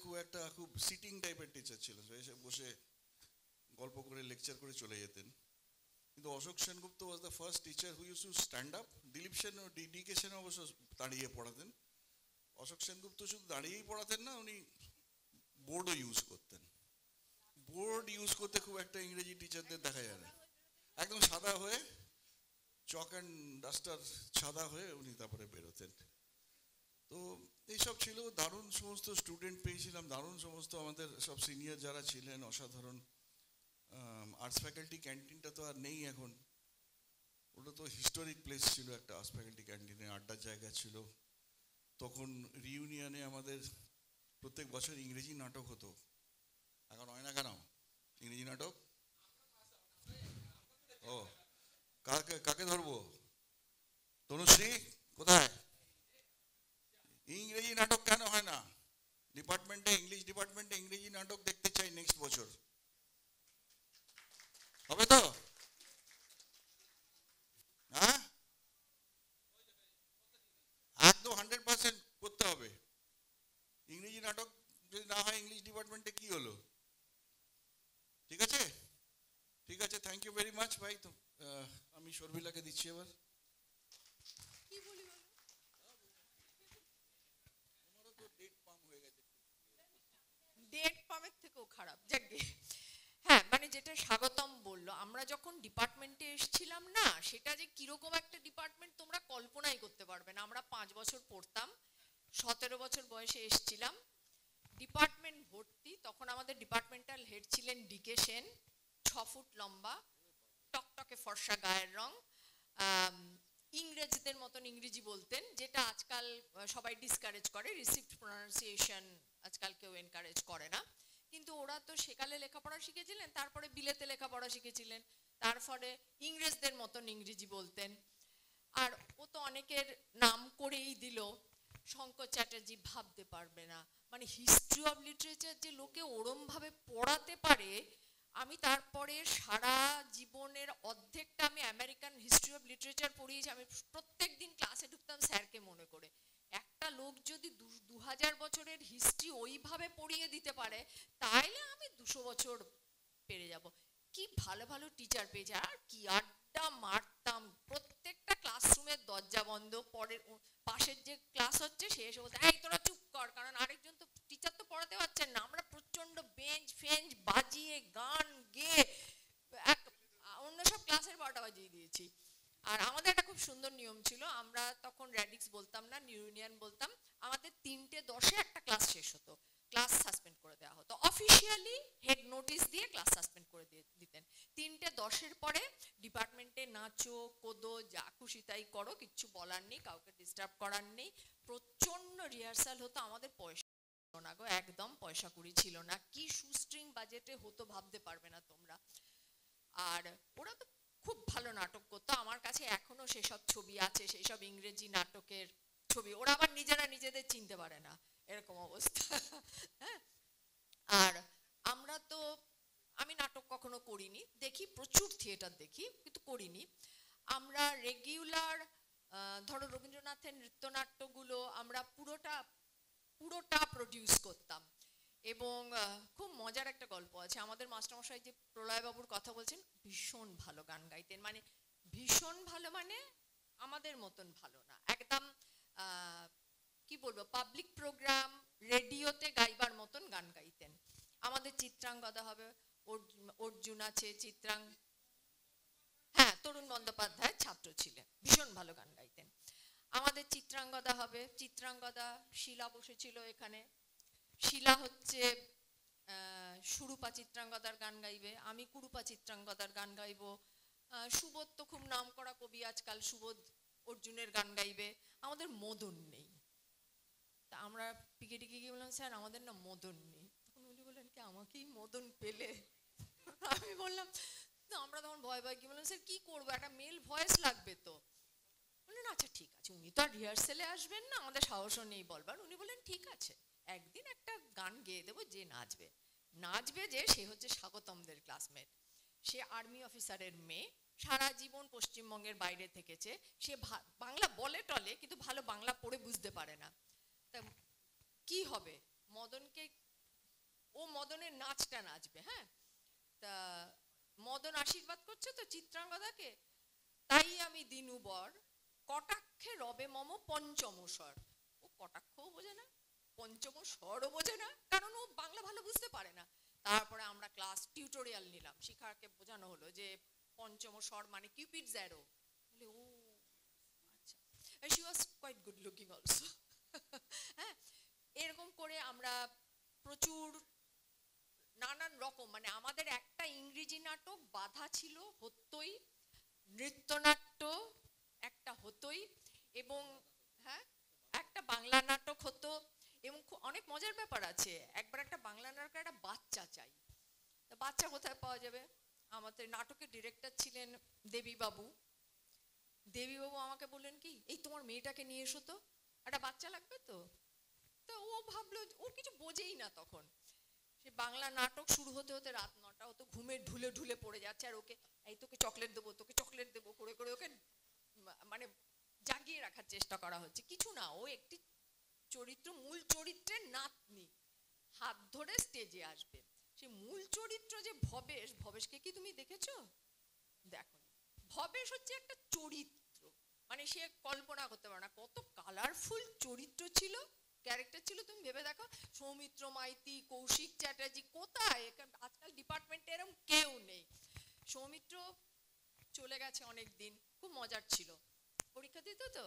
খুব সিটিং টাইপের টিচার ছিল, এসে বসে গল্প করে লেকচার করে চলে যেতেন। কিন্তু Ashok Sengupta was the first teacher who use to stand up. Dilip Sen ও ডি.কে সেন অবশ্য দাঁড়িয়ে পড়াতেন। অশোক সেনগুপ্ত শুধু দাঁড়িয়েই পড়াতেন না, উনি বোর্ডও ইউজ করতেন। বোর্ড ইউজ করতে খুব একটা ইংরেজি টিচারদের দেখা যায় না। একদম সাদা হয়ে, চক অ্যান্ড ডাস্টার সাদা হয়ে উনি তারপরে বেরোতেন। তো এইসব ছিল। দারুণ সমস্ত স্টুডেন্ট পেয়েছিলাম, দারুণ সমস্ত আমাদের সব সিনিয়র যারা ছিলেন, অসাধারণ। আর্টস ফ্যাকাল্টি ক্যান্টিনটা তো আর নেই এখন। ওটা তো হিস্টোরিক প্লেস ছিল একটা। আর্টস ফ্যাকাল্টি ক্যান্টিনে আড্ডার জায়গা ছিল। তখন রিউনিয়নে আমাদের প্রত্যেক বছর ইংরেজি নাটক হতো। এখন হয় না কেন ইংরেজি নাটক? ও, কাকে ধরবো? তনুশ্রী কোথায়? ইংরেজি নাটক কেন হয় না ডিপার্টমেন্টে? ইংলিশ ডিপার্টমেন্টে ইংরেজি নাটক দেখতে চাই নেক্সট বছর। হবে তো? হ্যাঁ, একদম 100% করতে হবে। ইংরেজি নাটক যদি না হয় ইংলিশ ডিপার্টমেন্টে কি হলো? ঠিক আছে, ঠিক আছে, থ্যাংক ইউ ভেরি মাচ ভাই। তো আমি শর্মিলাকে দিচ্ছি এবার। ডেট পামের থেকেও খারাপ। যাকে হ্যাঁ, মানে যেটা স্বাগতম বললো, আমরা যখন ডিপার্টমেন্টে এসেছিলাম না, সেটা যে কিরকম একটা ডিপার্টমেন্ট তোমরা কল্পনাই করতে পারবে না। আমরা 5 বছর পড়তাম, 17 বছর বয়সে এসেছিলাম, ডিপার্টমেন্ট ভর্তি। তখন আমাদের ডিপার্টমেন্টাল হেড ছিলেন ডি.কে সেন, 6 ফুট লম্বা, টকটকে ফর্সা গায়ের রং, ইংরেজদের মতন ইংরেজি বলতেন, যেটা আজকাল সবাই ডিসকারেজ করে। রিসিভড প্রোনাউন্সিয়েশন আজকাল কেউ এনকারেজ করে না, কিন্তু ওরা তো সেকালে লেখাপড়া শিখেছিলেন, তারপরে বিলেতে লেখাপড়া শিখেছিলেন, তারপরে ইংরেজদের মতন ইংরেজি বলতেন। আর ও তো অনেকের নাম করেই দিল, শঙ্কর চ্যাটার্জি, ভাবতে পারবে না মানে হিস্ট্রি অফ লিটারেচার যে লোকে ওরমভাবে পড়াতে পারে। আমি তারপরে সারা জীবনের অর্ধেকটা আমি আমেরিকান হিস্ট্রি অফ লিটারেচার পড়িয়েছি। আমি প্রত্যেক দিন ক্লাসে ঢুকতাম স্যারকে মনে করে। একটা লোক যদি 2000 বছরের হিস্ট্রি ওইভাবে পড়িয়ে দিতে পারে, তাইলে আমি 200 বছর পেরে যাব। কি ভালো ভালো টিচার পেয়েছে, আর কি আড্ডা মারতাম। প্রত্যেকটা ক্লাসরুমের দরজা বন্ধ, পরের পাশের যে ক্লাস হচ্ছে সে এসে বলতে, এই তোরা চুপ কর, কারণ আরেকজন তো টিচার তো পড়াতে পারছেন না। আমরা প্রচন্ড বেঞ্চ ফেঞ্চ বাজিয়ে, গান গেয়ে অন্য সব ক্লাসের 12টা বাজিয়ে দিয়েছি। আর আমাদের একটা খুব সুন্দর নিয়ম ছিল, আমরা তখন র্যাডিক্স বলতাম না, ইউনিয়ন বলতাম। আমাদের 3:10 একটা ক্লাস শেষ হতো, ক্লাস সাসপেন্ড করে দেওয়া হতো। অফিসিয়ালি হেড নোটিশ দিয়ে ক্লাস সাসপেন্ড করে দিতেন। 3:10 পরে ডিপার্টমেন্টে নাচো কোদো, যা খুশি তাই করো, কিচ্ছু বলার নেই, কাউকে ডিস্টার্ব করার নেই। প্রচন্ড রিহার্সাল হতো। আমাদের পয়সা ছিল না গো, একদম পয়সা কুড়ি ছিল না। কি সুস্ট্রিং বাজেটে হতো ভাবতে পারবে না তোমরা। আর ওরা তো খুব ভালো নাটক করতো। আমার কাছে এখনো সেসব ছবি আছে, সেসব ইংরেজি নাটকের ছবি। ওরা আবার নিজেরা নিজেদের চিনতে পারে না, এরকম অবস্থা। হ্যাঁ, আর আমরা তো, আমি নাটক কখনো করিনি, দেখি প্রচুর থিয়েটার দেখি, কিন্তু করিনি। আমরা রেগুলার ধরো রবীন্দ্রনাথের নৃত্যনাট্যগুলো আমরা পুরোটা প্রডিউস করতাম। এবং খুব মজার একটা গল্প আছে, আমাদের মাস্টারমশাই যে প্রলয়বাবুর কথা বলছেন, ভীষণ ভালো গান গাইতেন, মানে ভীষণ ভালো, মানে আমাদের মতন ভালো না, একদম কি বলবো, পাবলিক প্রোগ্রাম রেডিওতে গাইবার মতন গান গাইতেন। আমাদের চিত্রাঙ্গদা হবে, অর্জুন আছে, হ্যাঁ তরুণ বন্দ্যোপাধ্যায়ের ছাত্র ছিলেন, ভীষণ ভালো গান গাইতেন। আমাদের চিত্রাঙ্গদা হবে, চিত্রাঙ্গদা শিলা বসেছিল এখানে, শিলা হচ্ছে সুরূপা চিত্রাঙ্গদার গান গাইবে, আমি কুরূপা চিত্রাঙ্গদার গান গাইবো, সুবোধ তো খুব নাম করা কবি আজকাল, সুবোধ অর্জুনের গান গাইবে, আমাদের মদন নেই। তা আমরা পিকেটিকে গিয়ে বললাম, স্যার আমাদের না মদন নেই। তখন উনি বললেন কি আমাকেই মদন পেলে? আমি বললাম আমরা তখন ভয় গিয়ে বললাম, স্যার কি করবো, একটা মেল ভয়েস লাগবে তো। বললেন আচ্ছা ঠিক আছে, উনি তো আর রিহার্সেলে আসবেন না, আমাদের সাহসও নেই বলবার। উনি বললেন ঠিক আছে, একদিন একটা গান গেয়ে দেবো, যে নাচবে যে সে হচ্ছে স্বাগতমদের ক্লাসমেট, সে আর্মি অফিসারের মেয়ে, সারা জীবন পশ্চিমবঙ্গের বাইরে থেকেছে, সে বাংলা বলে টলে কিন্তু ভালো বাংলা পড়ে বুঝতে পারে না। তা কি হবে, মদনের নাচটা নাচবে। হ্যাঁ, তা মদন আশীর্বাদ করছে তো চিত্রাঙ্গদাকে, তাই আমি দিনু বর কটাক্ষে রবে মম পঞ্চম স্বর। ও কটাক্ষও বোঝে না, পঞ্চম স্বরও বোঝে না, কারণ ও বাংলা ভালো বুঝতে পারে না। তারপরে আমরা ক্লাস টিউটোরিয়াল নিলাম, শিখাকে বোঝানো হলো যে পঞ্চম স্বর মানে কিউপিডস অ্যারো। ও আচ্ছা, she was quite good looking also. হ্যাঁ, এরকম করে আমরা প্রচুর নানান রকম, মানে আমাদের একটা ইংরেজি নাটক বাধা ছিল, হতোই, নৃত্যনাট্য একটা হতোই, এবং হ্যাঁ একটা বাংলা নাটক হতো। এবং অনেক মজার ব্যাপার আছে, একবার একটা বাংলা নাটকের একটা বাচ্চা চাই, বাচ্চা কোথায় পাওয়া যাবে? আমাদের নাটকের ডিরেক্টর ছিলেন দেবীবাবু। দেবীবাবু আমাকে বললেন কি, এই তোমার মেয়েটাকে নিয়ে এসো তো, একটা বাচ্চা লাগবে তো। তো ও ভাবলো, ও কিছু বোঝেই না তখন। সে বাংলা নাটক শুরু হতে হতে রাত 9টা, ও তো ঘুমে ঢুলে ঢুলে পড়ে যাচ্ছে, আর ওকে এই তোকে চকলেট দেবো, তোকে চকলেট দেবো করে করে ওকে মানে জাগিয়ে রাখার চেষ্টা করা হচ্ছে। কিছু না, ও একটি চরিত্র, মূল চরিত্রের নাতনি, হাত ধরে স্টেজে আসবে। সে মূল চরিত্র যে ভবেশকে কি তুমি দেখেছো? দেখো, ভবেশ হচ্ছে একটা চরিত্র, মানে সে কল্পনা করতে পারো না কত কালারফুল চরিত্র ছিল, ক্যারেক্টার ছিল। তুমি ভেবে দেখো, সৌমিত্র মাইতি, কৌশিক চ্যাটার্জি, কোথায় আজকাল ডিপার্টমেন্টে এরকম কেউ নেই। সৌমিত্র চলে গেছে অনেক দিন, খুব মজার ছিল। পরীক্ষা দিত তো,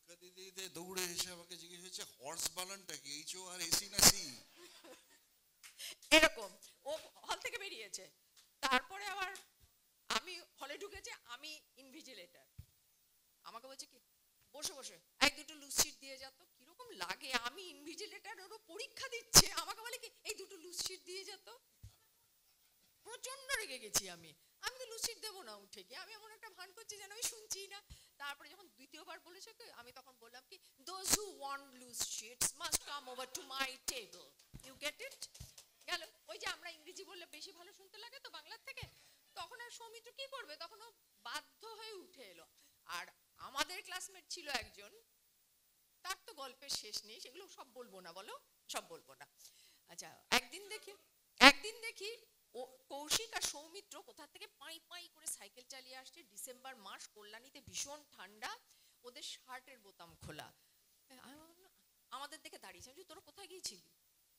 পরীক্ষা দিতে দৌড়ে এসে আমাকে জিজ্ঞেস হচ্ছে হর্স বানানটা কি, এইচও আর এসি না সি, এরকম। ও হল থেকে বেরিয়েছে, তারপরে আবার আমি হলে ঢুকেছে, আমি ইনভিজিলেটর, আমাকে বলছে কি বসে বসে এক দুটো লুজ শিট দিয়ে যেত। কিরকম লাগে, আমি ইনভিজিলেটর, ওরও পরীক্ষা দিচ্ছে, আমাকে বলে কি এই দুটো লুজ শিট দিয়ে যেত। প্রচন্ড রেগে গেছি আমি তো লুজ শিট দেবো না উঠে গিয়ে, আমি এমন একটা ভান করছি যেন আমি শুনছি না। তারপরে যখন দ্বিতীয়বার বলেছে কি, আমি তখন বললাম কি, those who want loose sheets must come over to my table, you get it? গেল। ওই যে আমরা ইংরেজি বললে বেশি ভালো শুনতে লাগে তো বাংলার থেকে, তখন আর সৌমিত্র কি করবে, তখন ও বাধ্য হয়ে উঠে এলো। আর আমাদের ক্লাসমেট ছিল একজন, তার তো গল্পের শেষ নেই, সেগুলো সব বলবো না, বলো সব বলবো না। আচ্ছা, একদিন দেখি ও কৌশিক আর সৌমিত্র কোথা থেকে পাই পাই করে সাইকেল চালিয়ে আসছে, ডিসেম্বর মাস, কল্যাণীতে ভীষণ ঠান্ডা, ওদের শার্টের বোতাম খোলা। আমাদের দেখে দাঁড়িয়েছে, তোরা কোথায় গিয়েছিলি?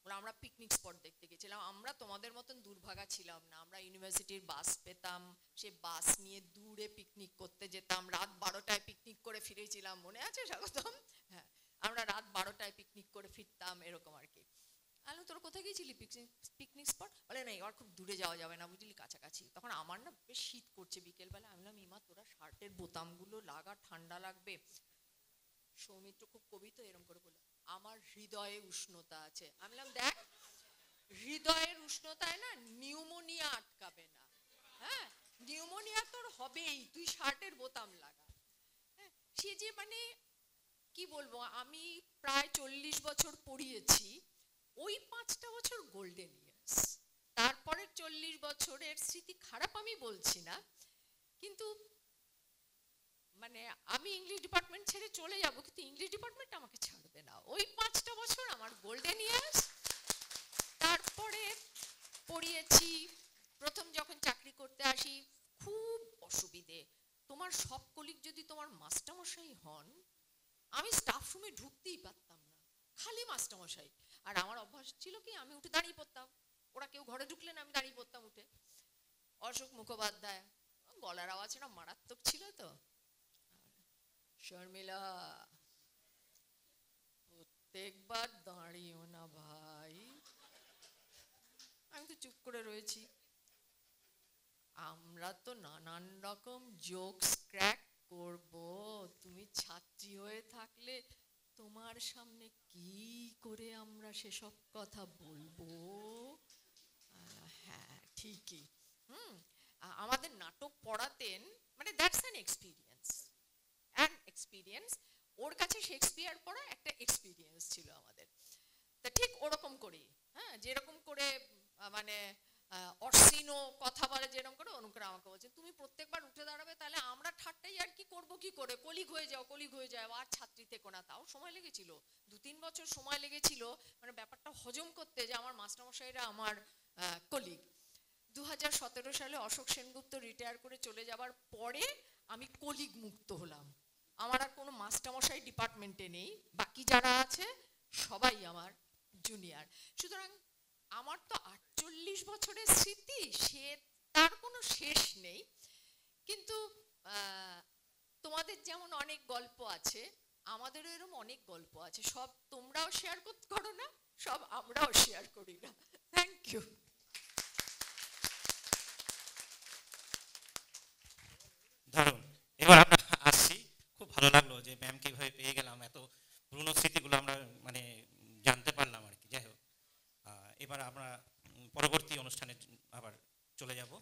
বলে আমরা পিকনিক স্পট দেখতে গেছিলাম। আমরা তোমাদের মতন দুর্ভাগা ছিলাম না, আমরা ইউনিভার্সিটির বাস পেতাম, সে বাস নিয়ে দূরে পিকনিক করতে যেতাম, রাত 12টায় পিকনিক করে ফিরেছিলাম, মনে আছে স্বাগতম? হ্যাঁ, আমরা রাত 12টায় পিকনিক করে ফিরতাম, এরকম আর কি। আলো তোরা কোথায় গিয়েছিলি পিকনিক স্পট? বলে না, এবার খুব দূরে যাওয়া যাবে না, বুঝলি, কাছাকাছি। তখন আমার না বেশ শীত করছে বিকেলবেলা, আমি বললাম ইমা তোরা শার্টের বোতামগুলো লাগা, ঠান্ডা লাগবে। সৌমিত্র খুব কবি তো, এরকম করে বললো আমার হৃদয়ে উষ্ণতা আছে। আমি বললাম দেখ, হৃদয়ের উষ্ণতায় না নিউমোনিয়া আটকাবে না। হ্যাঁ, নিউমোনিয়া তোর হবেই, তুই শার্টের বোতাম লাগা। হ্যাঁ, সে যে মানে কি বলবো, আমি প্রায় 40 বছর পড়িয়েছি, ওই 5টা বছর গোল্ডেন ইয়ার্স। তারপরের 40 বছরের স্মৃতি খারাপ আমি বলছি না, কিন্তু মানে আমি ইংলিশ ডিপার্টমেন্ট ছেড়ে চলে যাব, কিন্তু ইংলিশ ডিপার্টমেন্ট আমাকে ছাড়বে না। ওই 5টা বছর আমার গোল্ডেন ইয়ার্স। তারপরে পড়িয়েছি, প্রথম যখন চাকরি করতে আসি খুব অসুবিধে। তোমার সব কলিগ যদি তোমার মাস্টারমশাই হন, আমি স্টাফ রুমে ঢুকতেই পারতাম না, খালি মাস্টারমশাই। আর আমার অভ্যাস ছিল কি, আমি উঠে দাঁড়িয়ে পড়তাম, ওরা কেউ ঘরে ঢুকলেন আমি দাঁড়িয়ে পড়তাম উঠে। অশোক মুখোপাধ্যায়, গলার আওয়াজটা মারাত্মক ছিল তো। শর্মিলা, প্রত্যেকবার দাঁড়িয়েও না ভাই। আমি তো চুপ করে রয়েছি। আমরা তো নানান রকম জোকস ক্র্যাক করব, তুমি ছাত্রী হয়ে থাকলে তোমার সামনে কি করে আমরা সেসব কথা বলবো? হ্যাঁ ঠিকই। আমাদের নাটক পড়াতেন, মানে দ্যাটস অ্যান এক্সপিরিয়েন্স। ওর কাছে শেক্সপিয়ার পড়া একটা এক্সপিরিয়েন্স ছিল আমাদের। তা ঠিক ওরকম করেই, হ্যাঁ, যেরকম করে মানে অর্সিনো কথা বলে যেরকম করে, ওরকম করে আমাকে বলছে তুমি প্রত্যেকবার উঠে দাঁড়াবে, তাহলে আমরা ঠাট্টাই আর কি করবো, কি করে কলিগ হয়ে যাও আর ছাত্রী থেকো না। তাও সময় লেগেছিল, 2-3 বছর সময় লেগেছিল মানে ব্যাপারটা হজম করতে, যে আমার মাস্টারমশাইরা আমার কলিগ। 2017 সালে অশোক সেনগুপ্ত রিটায়ার করে চলে যাবার পরে আমি কলিগ মুক্ত হলাম। আমার আর কোনো মাস্টারমশাই ডিপার্টমেন্টে নেই, বাকি যারা আছে সবাই আমার জুনিয়র। সুতরাং আমার তো 48 বছরের স্মৃতি, সে তার কোনো শেষ নেই। কিন্তু তোমাদের যেমন অনেক গল্প আছে, আমাদেরও এরকম অনেক গল্প আছে। সব তোমরাও শেয়ার করো না, সব আমরাও শেয়ার করি না। Thank you. দারুণ। এবার আমরা আসছি, খুব ভালো লাগলো যে ম্যামকে কিভাবে পেয়ে গেলাম, এত পুরনো স্মৃতিগুলো আমরা মানে জানতে পারলাম আর কি। যাই হোক, এবার আমরা পরবর্তী অনুষ্ঠানে আবার চলে যাব।